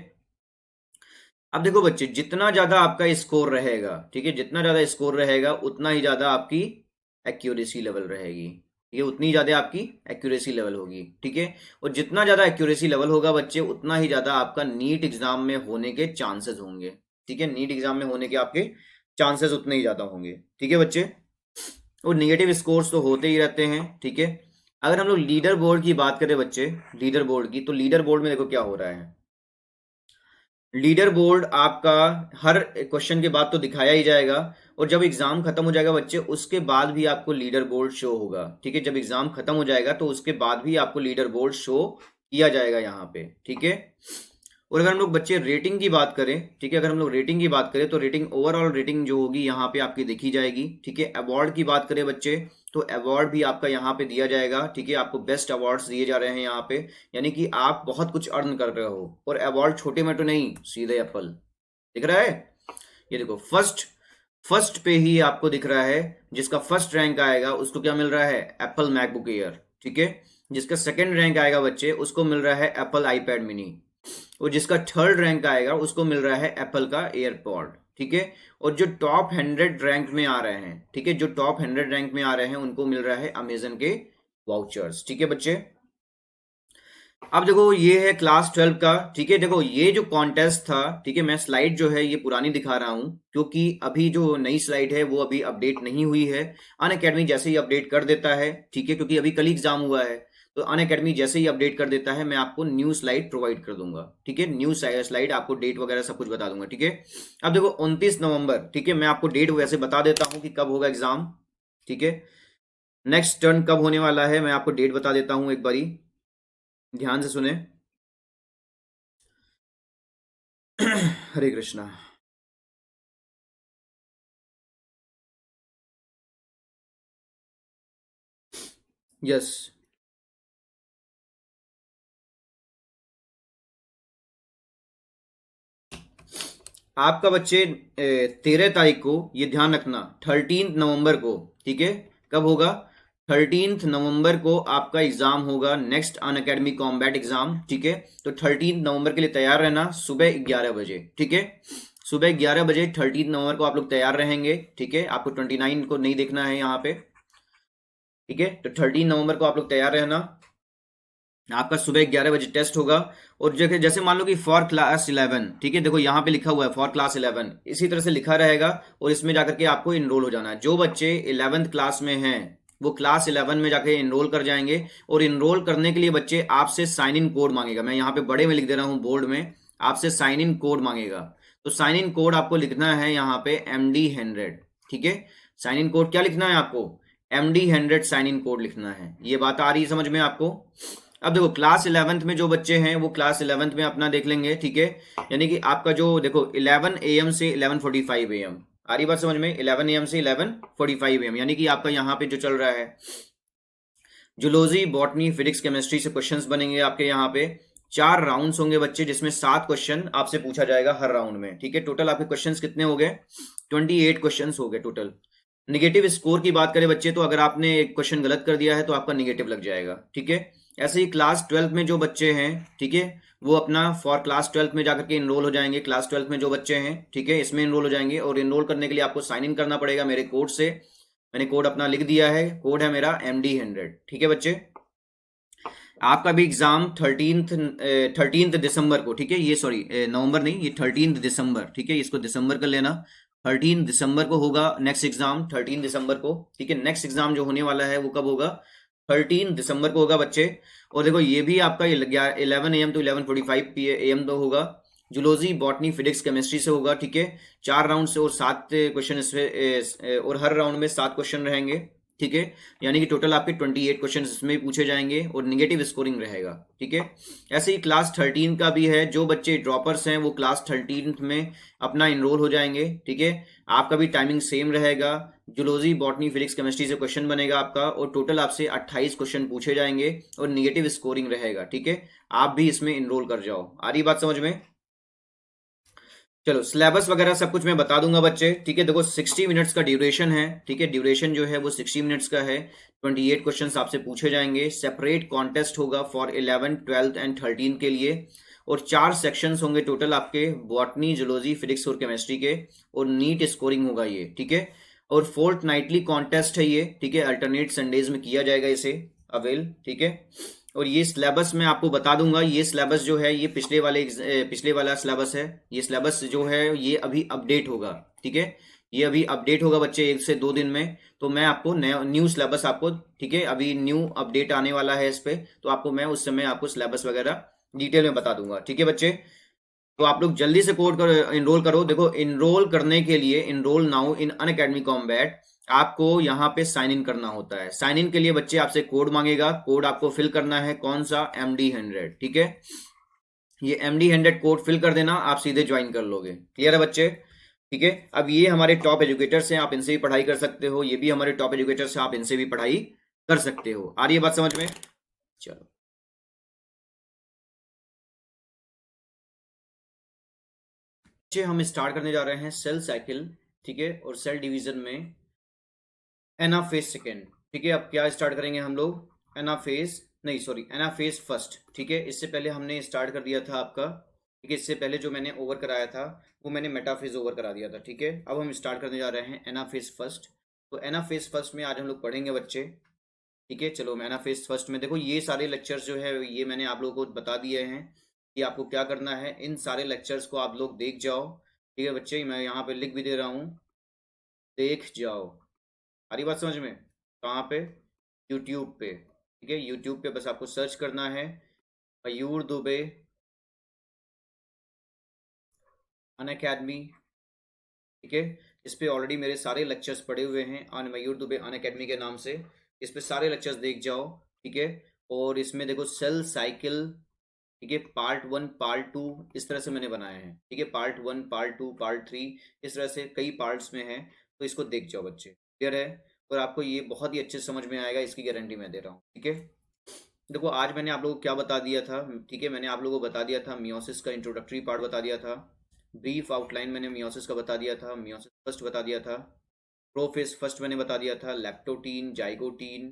अब देखो बच्चे, जितना ज्यादा आपका स्कोर रहेगा, ठीक है, जितना ज्यादा स्कोर रहेगा उतना ही ज्यादा आपकी एक्यूरेसी लेवल रहेगी, ठीक है, उतनी ज्यादा आपकी एक्यूरेसी लेवल होगी, ठीक है। और जितना ज्यादा एक्यूरेसी लेवल होगा बच्चे, उतना ही ज्यादा आपका नीट एग्जाम में होने के चांसेस होंगे, ठीक है, नीट एग्जाम में होने के आपके चांसेस उतने ही ज्यादा होंगे, ठीक है बच्चे। और निगेटिव स्कोर्स तो होते ही रहते हैं, ठीक है। अगर हम लोग लीडर बोर्ड की बात करें बच्चे, लीडर बोर्ड की, तो लीडर बोर्ड में देखो क्या हो रहा है। लीडर बोर्ड आपका हर क्वेश्चन के बाद तो दिखाया ही जाएगा, और जब एग्जाम खत्म हो जाएगा बच्चे, उसके बाद भी आपको लीडर बोर्ड शो होगा, ठीक है। जब एग्जाम खत्म हो जाएगा तो उसके बाद भी आपको लीडर बोर्ड शो किया जाएगा यहाँ पे, ठीक है। और अगर हम लोग बच्चे रेटिंग की बात करें, ठीक है, अगर हम लोग रेटिंग की बात करें तो रेटिंग, ओवरऑल रेटिंग जो होगी यहाँ पे आपकी देखी जाएगी, ठीक है। अवार्ड की बात करें बच्चे, तो अवार्ड भी आपका यहाँ पे दिया जाएगा, ठीक है। आपको बेस्ट अवार्ड्स दिए जा रहे हैं यहाँ पे, यानी कि आप बहुत कुछ अर्न कर रहे हो। और अवार्ड छोटे में तो नहीं, सीधे एप्पल दिख रहा है, ये देखो फर्स्ट, फर्स्ट पे ही आपको दिख रहा है, जिसका फर्स्ट रैंक आएगा उसको क्या मिल रहा है, एप्पल मैकबुक एयर, ठीक है। जिसका सेकंड रैंक आएगा बच्चे, उसको मिल रहा है एप्पल आईपैड मिनी। और जिसका थर्ड रैंक आएगा उसको मिल रहा है एप्पल का एयरपॉड, ठीक है। और जो टॉप 100 रैंक में आ रहे हैं, ठीक है, जो टॉप 100 रैंक में आ रहे हैं उनको मिल रहा है अमेजन के वाउचर्स, ठीक है बच्चे। अब देखो ये है क्लास 12 का, ठीक है। देखो ये जो कॉन्टेस्ट था, ठीक है, मैं स्लाइड जो है ये पुरानी दिखा रहा हूं, क्योंकि अभी जो नई स्लाइड है वो अभी अपडेट नहीं हुई है। अनअकैडमी जैसे ही अपडेट कर देता है, ठीक है, क्योंकि अभी कल एग्जाम हुआ है, तो अनअकैडमी जैसे ही अपडेट कर देता है मैं आपको न्यू स्लाइड प्रोवाइड कर दूंगा, ठीक है। न्यू स्लाइड आपको डेट वगैरह सब कुछ बता दूंगा, ठीक है। अब देखो 29 नवंबर, ठीक है, मैं आपको डेट वैसे बता देता हूँ कि कब होगा एग्जाम, ठीक है। नेक्स्ट टर्न कब होने वाला है मैं आपको डेट बता देता हूँ, एक बारी ध्यान से सुने। हरे कृष्णा। यस, आपका बच्चे 13 तारीख को, ये ध्यान रखना, 13 नवंबर को, ठीक है। कब होगा, 13 नवंबर को आपका एग्जाम होगा, नेक्स्ट अनअकैडमी कॉम्बैट एग्जाम, ठीक है। तो 13 नवंबर के लिए तैयार रहना, सुबह 11 बजे, ठीक है। सुबह 11 बजे 13 नवंबर को आप लोग तैयार रहेंगे, ठीक है। आपको 29 को नहीं देखना है यहाँ पे, ठीक है। तो 13 नवंबर को आप लोग तैयार रहना, आपका सुबह 11 बजे टेस्ट होगा। और जैसे जैसे मान लो कि फॉर क्लास 11, ठीक है, देखो यहाँ पे लिखा हुआ है फॉर क्लास 11, इसी तरह से लिखा रहेगा। और इसमें जाकर के आपको इनरोल हो जाना है। जो बच्चे 11th क्लास में हैं वो क्लास 11 में जाके इनरोल कर जाएंगे। और इनरोल करने के लिए बच्चे आपसे साइन इन कोड मांगेगा, मैं यहाँ पे बड़े में लिख दे रहा हूँ बोर्ड में, आपसे साइन इन कोड मांगेगा। तो साइन इन कोड आपको लिखना है यहाँ पे MD100, ठीक है। साइन इन कोड क्या लिखना है आपको, MD100 साइन इन कोड लिखना है। ये बात आ रही है समझ में आपको। अब देखो क्लास 11th में जो बच्चे हैं वो क्लास 11th में अपना देख लेंगे, ठीक है। यानी कि आपका जो देखो 11 AM से 11:45 AM, आ रही बात समझ में, 11 AM से 11:45 AM, यानी कि आपका यहाँ पे जो चल रहा है जूलॉजी, बॉटनी, फिजिक्स, केमिस्ट्री से क्वेश्चंस बनेंगे आपके यहाँ पे। 4 राउंड्स होंगे बच्चे, जिसमें 7 क्वेश्चन आपसे पूछा जाएगा हर राउंड में, ठीक है। टोटल आपके क्वेश्चंस कितने हो गए, 28 क्वेश्चंस हो गए टोटल। निगेटिव स्कोर की बात करें बच्चे, तो अगर आपने एक क्वेश्चन गलत कर दिया है तो आपका निगेटिव लग जाएगा, ठीक है। ऐसे ही क्लास 12 में जो बच्चे हैं, ठीक है, वो अपना फॉर क्लास 12 में जाकर के इनरोल हो जाएंगे। क्लास 12 में जो बच्चे हैं, ठीक है, इसमें इनरोल हो जाएंगे। और इनरोल करने के लिए आपको साइन इन करना पड़ेगा मेरे कोड से। मैंने कोड अपना लिख दिया है, कोड है मेरा MD100, ठीक है बच्चे। आपका भी एग्जाम 13 दिसंबर को, ठीक है, ये सॉरी नवंबर नहीं, ये 13 दिसंबर, ठीक है, इसको दिसंबर कर लेना। 13 दिसंबर को होगा नेक्स्ट एग्जाम, 13 दिसंबर को, ठीक है। नेक्स्ट एग्जाम जो होने वाला है वो कब होगा, 13 दिसंबर को होगा बच्चे। और देखो ये भी आपका 11 AM to 11:45 AM तो होगा। जूलॉजी, बॉटनी, फिजिक्स, केमिस्ट्री से होगा, ठीक है। 4 राउंड से और 7 क्वेश्चन इसमें, और हर राउंड में 7 क्वेश्चन रहेंगे, ठीक है। यानी कि टोटल आपके 28 क्वेश्चन इसमें पूछे जाएंगे और निगेटिव स्कोरिंग रहेगा, ठीक है। ऐसे ही क्लास 13 का भी है, जो बच्चे ड्रॉपर्स हैं वो क्लास 13 में अपना इनरोल हो जाएंगे, ठीक है। आपका भी टाइमिंग सेम रहेगा, जूलॉजी, बॉटनी, फिजिक्स, केमिस्ट्री से क्वेश्चन बनेगा आपका। और टोटल आपसे 28 क्वेश्चन पूछे जाएंगे और निगेटिव स्कोरिंग रहेगा, ठीक है। आप भी इसमें इनरोल कर जाओ, आ रही बात समझ में। चलो सिलेबस वगैरह सब कुछ मैं बता दूंगा बच्चे, ठीक है। देखो 60 मिनट्स का ड्यूरेशन है, ठीक है, ड्यूरेशन जो है वो 60 मिनट्स का है। 28 क्वेश्चंस आपसे पूछे जाएंगे। सेपरेट कॉन्टेस्ट होगा फॉर 11, 12 एंड 13 के लिए। और 4 सेक्शंस होंगे टोटल आपके, बॉटनी, जूलॉजी, फिजिक्स और केमिस्ट्री के। और नीट स्कोरिंग होगा ये, ठीक है। और फोर्थ नाइटली कॉन्टेस्ट है ये, ठीक है, अल्टरनेट संडेज में किया जाएगा इसे अवेल, ठीक है। और ये सिलेबस मैं आपको बता दूंगा, ये सिलेबस जो है ये पिछले वाला सिलेबस है। ये सिलेबस जो है ये अभी अपडेट होगा, ठीक है। ये अभी अपडेट होगा बच्चे 1 से 2 दिन में। तो मैं आपको न्यू सिलेबस आपको, ठीक है, अभी न्यू अपडेट आने वाला है इस पे, तो आपको मैं उस समय आपको सिलेबस वगैरह डिटेल में बता दूंगा, ठीक है बच्चे। तो आप लोग जल्दी से कोड कर इनरोल करो। देखो इनरोल करने के लिए, enrol now in Unacademy combat, आपको यहाँ पे साइन इन करना होता है। साइन इन के लिए बच्चे आपसे कोड मांगेगा, कोड आपको फिल करना है, कौन सा, MD100, ठीक है। ये MD100 कोड फिल कर देना, आप सीधे ज्वाइन कर लोगे। क्लियर है बच्चे? ठीक है, अब ये हमारे टॉप एजुकेटर्स हैं, आप इनसे भी पढ़ाई कर सकते हो, ये भी हमारे टॉप एजुकेटर्स हैं, आप इनसे भी पढ़ाई कर सकते हो। आ रही है बात समझ में? चलो, बच्चे हम स्टार्ट करने जा रहे हैं सेल साइकिल। ठीक है, और सेल डिवीजन में एनाफेज सेकेंड। ठीक है, अब क्या स्टार्ट करेंगे हम लोग? एनाफेज, नहीं सॉरी, एनाफेज फर्स्ट। ठीक है, इससे पहले हमने स्टार्ट कर दिया था आपका, ठीक है, इससे पहले जो मैंने ओवर कराया था वो मैंने मेटाफेज ओवर करा दिया था। ठीक है, अब हम स्टार्ट करने जा रहे हैं एनाफेज फर्स्ट। तो एनाफेज फर्स्ट में आज हम लोग पढ़ेंगे बच्चे। ठीक है, चलो एनाफेज फर्स्ट में देखो, ये सारे लेक्चर्स जो है ये मैंने आप लोगों को बता दिए हैं कि आपको क्या करना है। इन सारे लेक्चर्स को आप लोग देख जाओ। ठीक है बच्चे, मैं यहाँ पे लिख भी दे रहा हूँ, देख जाओ। आ रही बात समझ में? कहाँ पे? यूट्यूब पे। ठीक है, यूट्यूब पे बस आपको सर्च करना है मयूर दुबे अन अकेडमी। ठीक है, इस पे ऑलरेडी मेरे सारे लेक्चर्स पड़े हुए हैं अन मयूर दुबे अन अकेडमी के नाम से। इस पे सारे लेक्चर्स देख जाओ। ठीक है, और इसमें देखो सेल साइकिल, ठीक है, पार्ट 1 पार्ट 2 इस तरह से मैंने बनाए हैं। ठीक है, पार्ट 1 पार्ट 2 पार्ट 3 इस तरह से कई पार्ट्स में है, तो इसको देख जाओ बच्चे। क्लियर है? और आपको ये बहुत ही अच्छे से समझ में आएगा, इसकी गारंटी मैं दे रहा हूँ। ठीक है, देखो आज मैंने आप लोगों को क्या बता दिया था। ठीक है, मैंने आप लोगों को बता दिया था मियोसिस का इंट्रोडक्टरी पार्ट बता दिया था, ब्रीफ आउटलाइन मैंने मियोसिस का बता दिया था, मियोसिस फर्स्ट बता दिया था, प्रोफेज फर्स्ट मैंने बता दिया था, लैक्टोटीन, जाइगोटीन,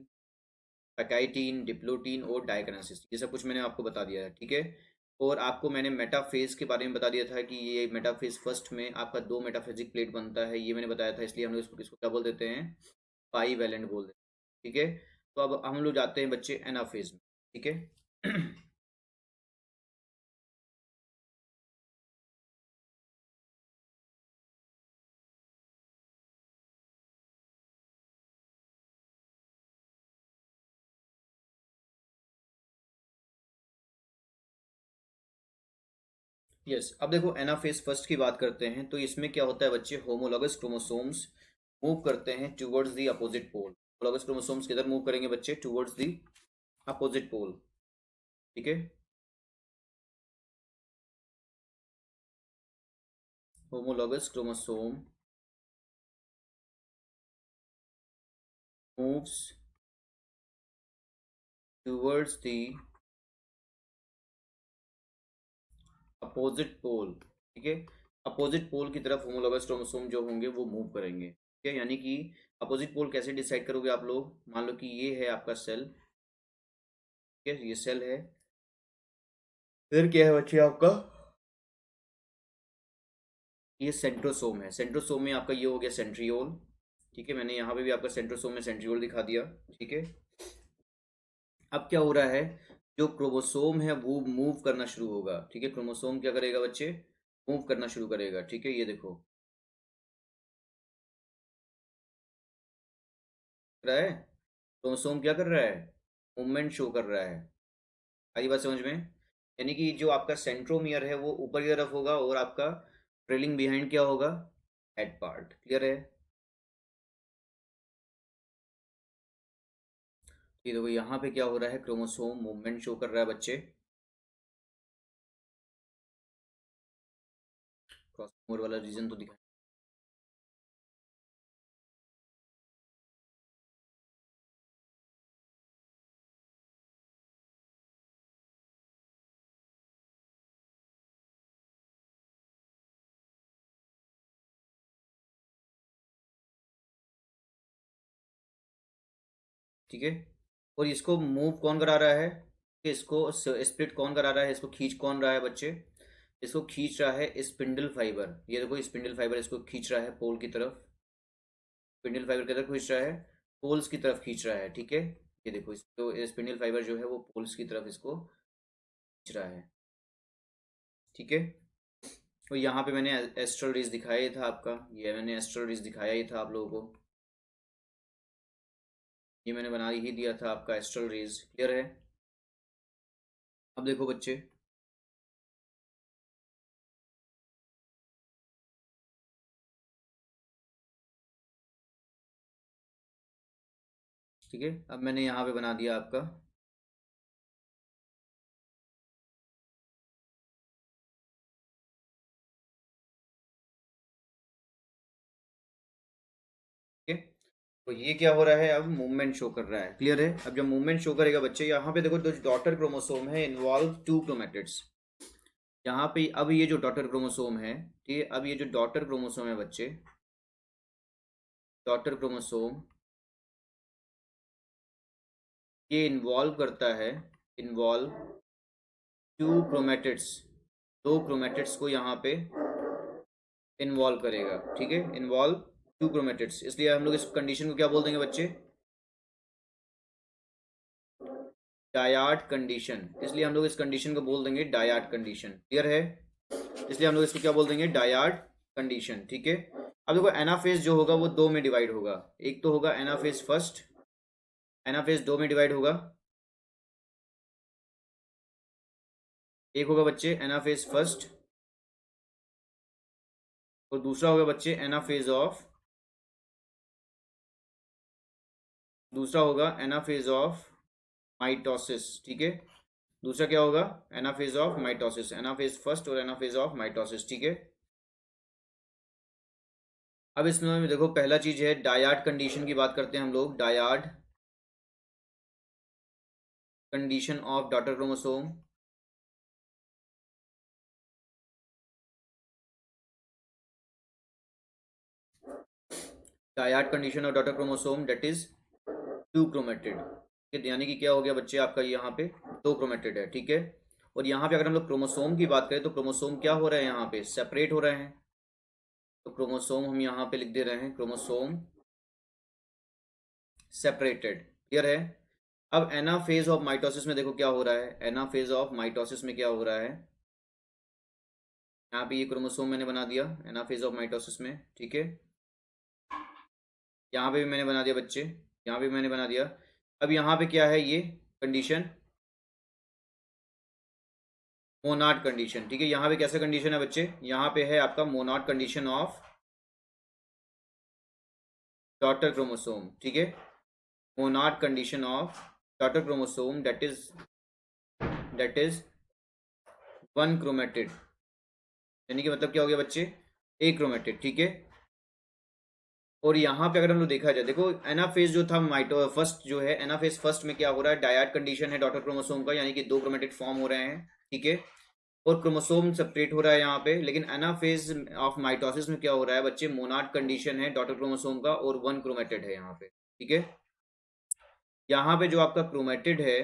पैकाइटीन, डिप्लोटीन और डायकनेसिस, ये सब कुछ मैंने आपको बता दिया है। ठीक है, और आपको मैंने मेटाफेज के बारे में बता दिया था कि ये मेटाफेज फर्स्ट में आपका दो मेटाफेजिक प्लेट बनता है, ये मैंने बताया था, इसलिए हम लोग इसको क्या बोल देते हैं? पाई वैलेंट बोल देते हैं। ठीक है, तो अब हम लोग जाते हैं बच्चे एनाफेज में। ठीक है यस, अब देखो एनाफेज फर्स्ट की बात करते हैं, तो इसमें क्या होता है बच्चे? होमोलॉगस क्रोमोसोम्स मूव करते हैं towards the opposite pole. Homologous chromosomes किधर मूव करेंगे बच्चे? Towards the opposite pole. ठीक है, homologous chromosome moves towards the opposite pole. ठीक है, अपोजिट पोल की तरफ होमोलॉगस क्रोमोसोम जो होंगे वो मूव करेंगे। ठीक है, यानी कि अपोजिट पोल कैसे डिसाइड करोगे आप लोग? मान लो कि ये है आपका सेल। ठीक है, ये सेल है, फिर क्या है बच्चे आपका? ये सेंट्रोसोम है, सेंट्रोसोम में आपका ये हो गया सेंट्रियोल। ठीक है, मैंने यहाँ पे भी आपका सेंट्रोसोम में सेंट्रियोल दिखा दिया। ठीक है, अब क्या हो रहा है? जो क्रोमोसोम है वो मूव करना शुरू होगा। ठीक है, क्रोमोसोम क्या करेगा बच्चे? मूव करना शुरू करेगा। ठीक है, ये देखो रहा है, क्रोमोसोम क्या कर रहा है? मूवमेंट शो कर रहा है। आई बात समझ में? यानी कि जो आपका सेंट्रोमियर है वो ऊपर की तरफ होगा और आपका ट्रेलिंग बिहाइंड क्या होगा? Head part. क्लियर है? ये देखो यहाँ पे क्या हो रहा है, क्रोमोसोम मूवमेंट शो कर रहा है बच्चे। क्रॉस ओवर वाला रीजन तो दिखा। ठीक है, और इसको मूव कौन करा रहा है? कि इसको स्प्लिट कौन करा रहा है? इसको खींच कौन रहा है बच्चे? इसको खींच रहा है स्पिंडल फाइबर। ये देखो स्पिंडल फाइबर इसको खींच रहा है पोल की तरफ। स्पिंडल फाइबर की तरफ खींच रहा है, पोल्स की तरफ खींच रहा है। ठीक है, ये देखो इसको स्पिंडल फाइबर जो है वो पोल्स की तरफ इसको खींच रहा है। ठीक है, तो यहाँ पे मैंने एस्ट्रल रेज दिखाया ही था आपका, ये मैंने एस्ट्रल रेज दिखाया ही था आप लोगों को, ये मैंने बना ही दिया था आपका एस्ट्रल रेज। क्लियर है? अब देखो बच्चे, ठीक है, अब मैंने यहाँ पे बना दिया आपका तो ये क्या हो रहा है, अब मूवमेंट शो कर रहा है। क्लियर है? अब जब मूवमेंट शो करेगा बच्चे, यहाँ पे देखो जो डॉटर क्रोमोसोम है इन्वॉल्व टू क्रोमेटिड्स। यहाँ पे अब ये जो डॉटर क्रोमोसोम है, ठीक है, अब ये जो डॉटर क्रोमोसोम है बच्चे, डॉटर क्रोमोसोम ये इन्वॉल्व करता है, इन्वॉल्व टू क्रोमेटिड्स, दो क्रोमेटिड्स को यहाँ पे इन्वॉल्व करेगा। ठीक है, इन्वॉल्व टू क्रोमेटिड्स, इसलिए हम लोग इस कंडीशन को क्या बोल देंगे बच्चे, डायड कंडीशन। इसलिए हम लोग इस कंडीशन को बोल देंगे डायड कंडीशन। क्लियर है? इसलिए हम लोग इसको क्या बोल देंगे, डायड कंडीशन। ठीक है, अब देखो एनाफेज जो होगा वो दो में डिवाइड होगा। एक तो होगा एनाफेज फर्स्ट, एनाफेज दो में डिवाइड होगा। एक होगा बच्चे एनाफेज फर्स्ट और दूसरा होगा बच्चे एनाफेज ऑफ, दूसरा होगा एनाफेज ऑफ माइटोसिस। ठीक है, दूसरा क्या होगा, anaphase of mitosis, anaphase first और एनाफेज ऑफ माइटोसिस। ठीक है, अब इसमें देखो पहला चीज है डायड कंडीशन की बात करते हैं हम लोग। Dyad condition of daughter chromosome, dyad condition of daughter chromosome that is two chromated. यानी कि क्या हो गया बच्चे, आपका यहाँ पे दो क्रोमेटेड है। ठीक है, और यहाँ पे अगर हम लोग क्रोमोसोम की बात करें तो क्रोमोसोम क्या हो रहा है, यहाँ पे सेपरेट हो रहे हैं। तो क्रोमोसोम हम यहाँ पे लिख दे रहे हैं, क्रोमोसोम सेपरेटेड। क्लियर है? अब एनाफेज ऑफ माइटोसिस में देखो क्या हो रहा है, एनाफेज ऑफ माइटोसिस में क्या हो रहा है, यहाँ पे ये क्रोमोसोम मैंने बना दिया एनाफेज ऑफ माइटोसिस में। ठीक है, यहाँ पे भी मैंने बना दिया बच्चे, यहाँ पे मैंने बना दिया। अब यहाँ पे क्या है ये कंडीशन, मोनाड कंडीशन। ठीक है, यहाँ पे कैसा कंडीशन है बच्चे, यहाँ पे है आपका Monod condition of daughter chromosome. ठीक है, Monod condition of daughter chromosome that is one chromatid, यानी कि मतलब क्या हो गया बच्चे, एक क्रोमेटिड। ठीक है, और यहाँ पे अगर हम लोग देखा जाए, देखो एनाफेज जो था माइटो फर्स्ट जो है, एनाफेज फर्स्ट में क्या हो रहा है, डायड कंडीशन है डॉटर क्रोमोसोम का, यानी कि दो क्रोमेटिड फॉर्म हो रहे हैं। ठीक है, और क्रोमोसोम सेपरेट हो रहा है यहाँ पे। लेकिन एनाफेज ऑफ माइटोसिस में क्या हो रहा है बच्चे, मोनाड कंडीशन है डॉटर क्रोमोसोम का और वन क्रोमेटिड है यहाँ पे। ठीक है, यहाँ पे जो आपका क्रोमेटिड है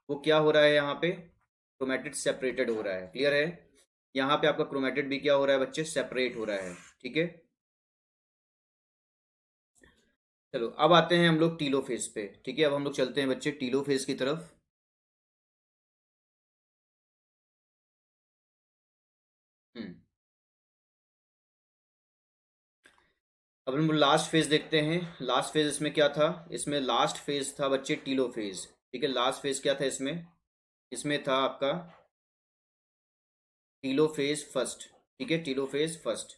वो क्या हो रहा है, यहाँ पे क्रोमेटिड सेपरेटेड हो रहा है। क्लियर है? यहाँ पे आपका क्रोमेटिड भी क्या हो रहा है बच्चे, सेपरेट हो रहा है। ठीक है, चलो अब आते हैं हम लोग टीलोफेज पे। ठीक है, अब हम लोग चलते हैं बच्चे टीलोफेज की तरफ। हम्म, अब हम लास्ट फेज देखते हैं। लास्ट फेज इसमें क्या था, इसमें लास्ट फेज था बच्चे टीलोफेज। ठीक है, लास्ट फेज क्या था इसमें, इसमें था आपका टीलोफेज फर्स्ट। ठीक है, टीलोफेज फर्स्ट,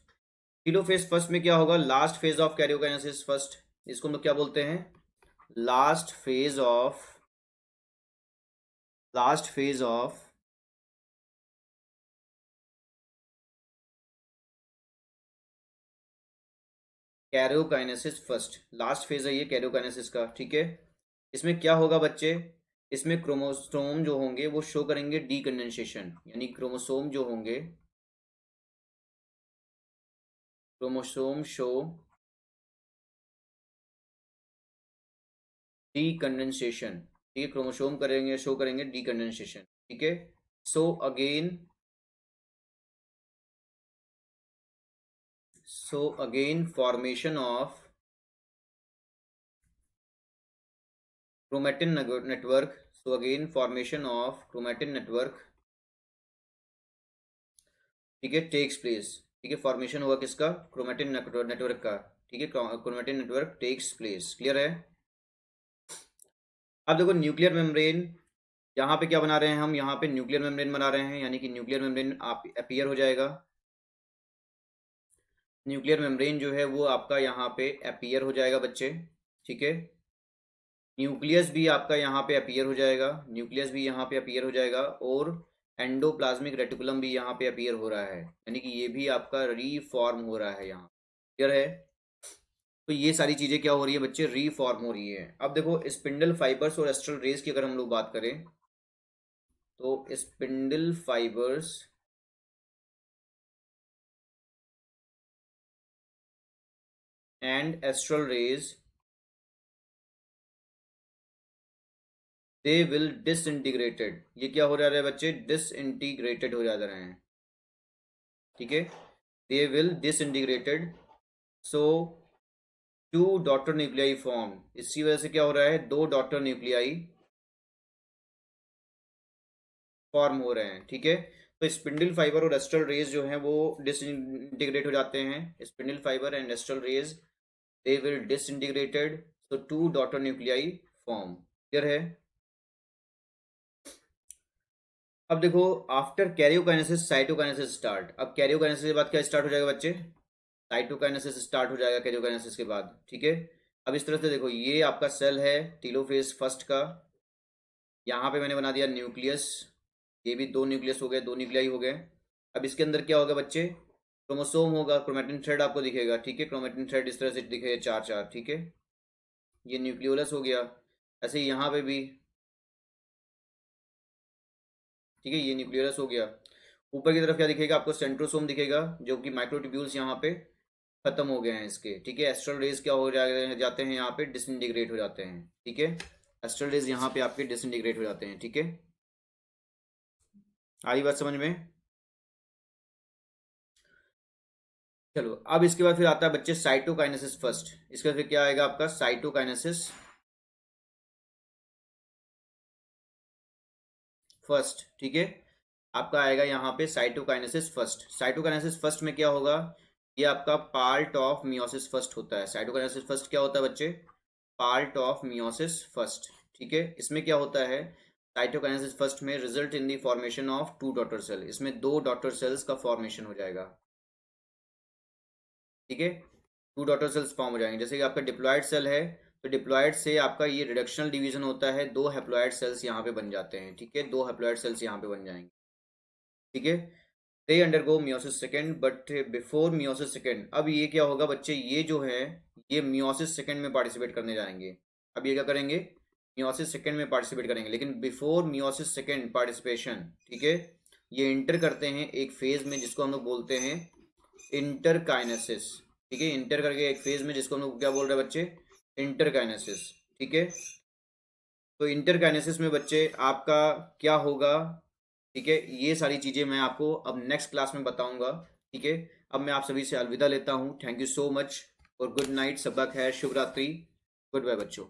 टीलोफेज फर्स्ट में क्या होगा, last phase of karyokinesis first, इसको हम लोग क्या बोलते हैं, last phase of, last phase of karyokinesis first, last phase है ये कैरियोकाइनेसिस का। ठीक है, इसमें क्या होगा बच्चे, इसमें क्रोमोसोम जो होंगे वो शो करेंगे डीकंडेंसेशन, यानी क्रोमोसोम जो होंगे, क्रोमोसोम शो डीकंडेंसेशन। ठीक है, क्रोमोसोम करेंगे, शो करेंगे डीकंडेंसेशन। ठीक है, so again, so again formation of chromatin network, so again formation of chromatin network, ठीक है, टेक्स प्लेस। ठीक है, फॉर्मेशन हुआ किसका, क्रोमेटिन नेटवर्क का। ठीक है, chromatin network takes place. Clear है? अब देखो न्यूक्लियर मेम्ब्रेन, यहाँ पे क्या बना रहे हैं हम, यहाँ पे न्यूक्लियर मेम्ब्रेन बना रहे हैं, यानी कि न्यूक्लियर मेम्ब्रेन आप अपीयर हो जाएगा। न्यूक्लियर मेम्ब्रेन जो है वो आपका यहाँ पे अपीयर हो जाएगा बच्चे। ठीक है, न्यूक्लियस भी आपका यहाँ पे अपीयर हो जाएगा, न्यूक्लियस भी यहाँ पे अपीयर हो जाएगा, और एंडोप्लाज्मिक रेटिकुलम भी यहाँ पे अपीयर हो रहा है, यानी कि ये भी आपका रीफॉर्म हो रहा है यहाँ। क्लियर है? तो ये सारी चीजें क्या हो रही है बच्चे, रीफॉर्म हो रही है। अब देखो स्पिंडल फाइबर्स और एस्ट्रल रेज की अगर हम लोग बात करें, तो spindle fibres and astral rays they will disintegrated, ये क्या हो जा रहा है बच्चे, डिसइंटीग्रेटेड हो जा रहे हैं, ठीक है। They will disintegrated, so two daughter nuclei form, इसी वजह से क्या हो रहा है, दो डॉटर न्यूक्लियाई फॉर्म हो रहे हैं, ठीक है। तो स्पिंडल फाइबर और एस्ट्रल रेज जो हैं वो डिसइंटीग्रेट हो जाते हैं, spindle fibre and astral rays they will disintegrated, so two daughter nuclei form. Clear है। अब देखो आफ्टर कैरियोकाइनेसिस साइटोकाइनेसिस स्टार्ट। अब कैरियोकाइनेसिस के बाद क्या स्टार्ट हो जाएगा बच्चे, साइटोकाइनेसिस स्टार्ट हो जाएगा कैरियोकाइनेसिस के बाद, ठीक है। अब इस तरह से देखो, ये आपका सेल है टीलोफेज फर्स्ट का, यहाँ पे मैंने बना दिया न्यूक्लियस, ये भी दो न्यूक्लियस हो गए, दो न्यूक्लियाई हो गए। अब इसके अंदर क्या होगा बच्चे, क्रोमोसोम होगा, क्रोमेटिन थ्रेड आपको दिखेगा, ठीक है। क्रोमेटिन थ्रेड इस तरह से दिखेगा, चार चार, ठीक है। ये न्यूक्लियोलस हो गया। ऐसे ही यहाँ पे भी, ठीक है, ये न्यूक्लियस हो गया। ऊपर की तरफ क्या दिखेगा आपको, सेंट्रोसोम दिखेगा, जो कि माइक्रोट्यूब्यूल्स यहाँ पे खत्म हो गए हैं इसके, ठीक है। एस्ट्रल रेज क्या हो जाते हैं यहाँ पे, डिसइंटीग्रेट हो जाते हैं, ठीक है। एस्ट्रल रेज यहाँ पे आपके डिसइंटीग्रेट हो जाते हैं, ठीक है। आई बात समझ में। चलो अब इसके बाद फिर आता है बच्चे साइटोकाइनेसिस फर्स्ट, इसके बाद फिर क्या आएगा आपका, साइटोकाइनेसिस फर्स्ट, ठीक है। आपका आएगा यहाँ पे साइटोकाइनेसिस फर्स्ट। साइटोकाइनेसिस फर्स्ट में क्या होगा, ये आपका पार्ट ऑफ मियोसिस फर्स्ट होता है। साइटोकाइनेसिस फर्स्ट क्या होता है बच्चे, पार्ट ऑफ मियोसिस फर्स्ट, ठीक है। इसमें क्या होता है, साइटोकाइनेसिस फर्स्ट में result in the formation of two daughter cell, इसमें दो डॉटर सेल्स का फॉर्मेशन हो जाएगा, ठीक है। टू डॉटर सेल्स फॉर्म हो जाएंगे, जैसे कि आपका डिप्लॉयड सेल है, तो डिप्लॉयड से आपका ये रिडक्शनल डिवीजन होता है, दो हैप्लॉयड सेल्स यहाँ पे बन जाते हैं, ठीक है। दो हैप्लॉयड सेल्स यहाँ पे बन जाएंगे, ठीक है। They undergo meiosis second but before meiosis second. अब ये क्या होगा बच्चे, ये जो है ये मियोसिस सेकेंड में पार्टिसिपेट करने जाएंगे। अब ये क्या करेंगे, मियोसिस सेकेंड में पार्टिसिपेट करेंगे, लेकिन बिफोर मियोसिस सेकेंड पार्टिसिपेशन, ठीक है, ये इंटर करते हैं एक फेज में जिसको हम लोग बोलते हैं इंटरकाइनेसिस, ठीक है। इंटर करके एक फेज में जिसको हम लोग क्या बोल रहे हैं बच्चे, इंटरकाइनेसिस, ठीक है। तो इंटरकाइनेसिस में बच्चे आपका क्या होगा, ठीक है, ये सारी चीजें मैं आपको अब नेक्स्ट क्लास में बताऊंगा, ठीक है। अब मैं आप सभी से अलविदा लेता हूँ, थैंक यू सो मच और गुड नाइट, सबका खैर, शुभ रात्रि, गुड बाय बच्चों।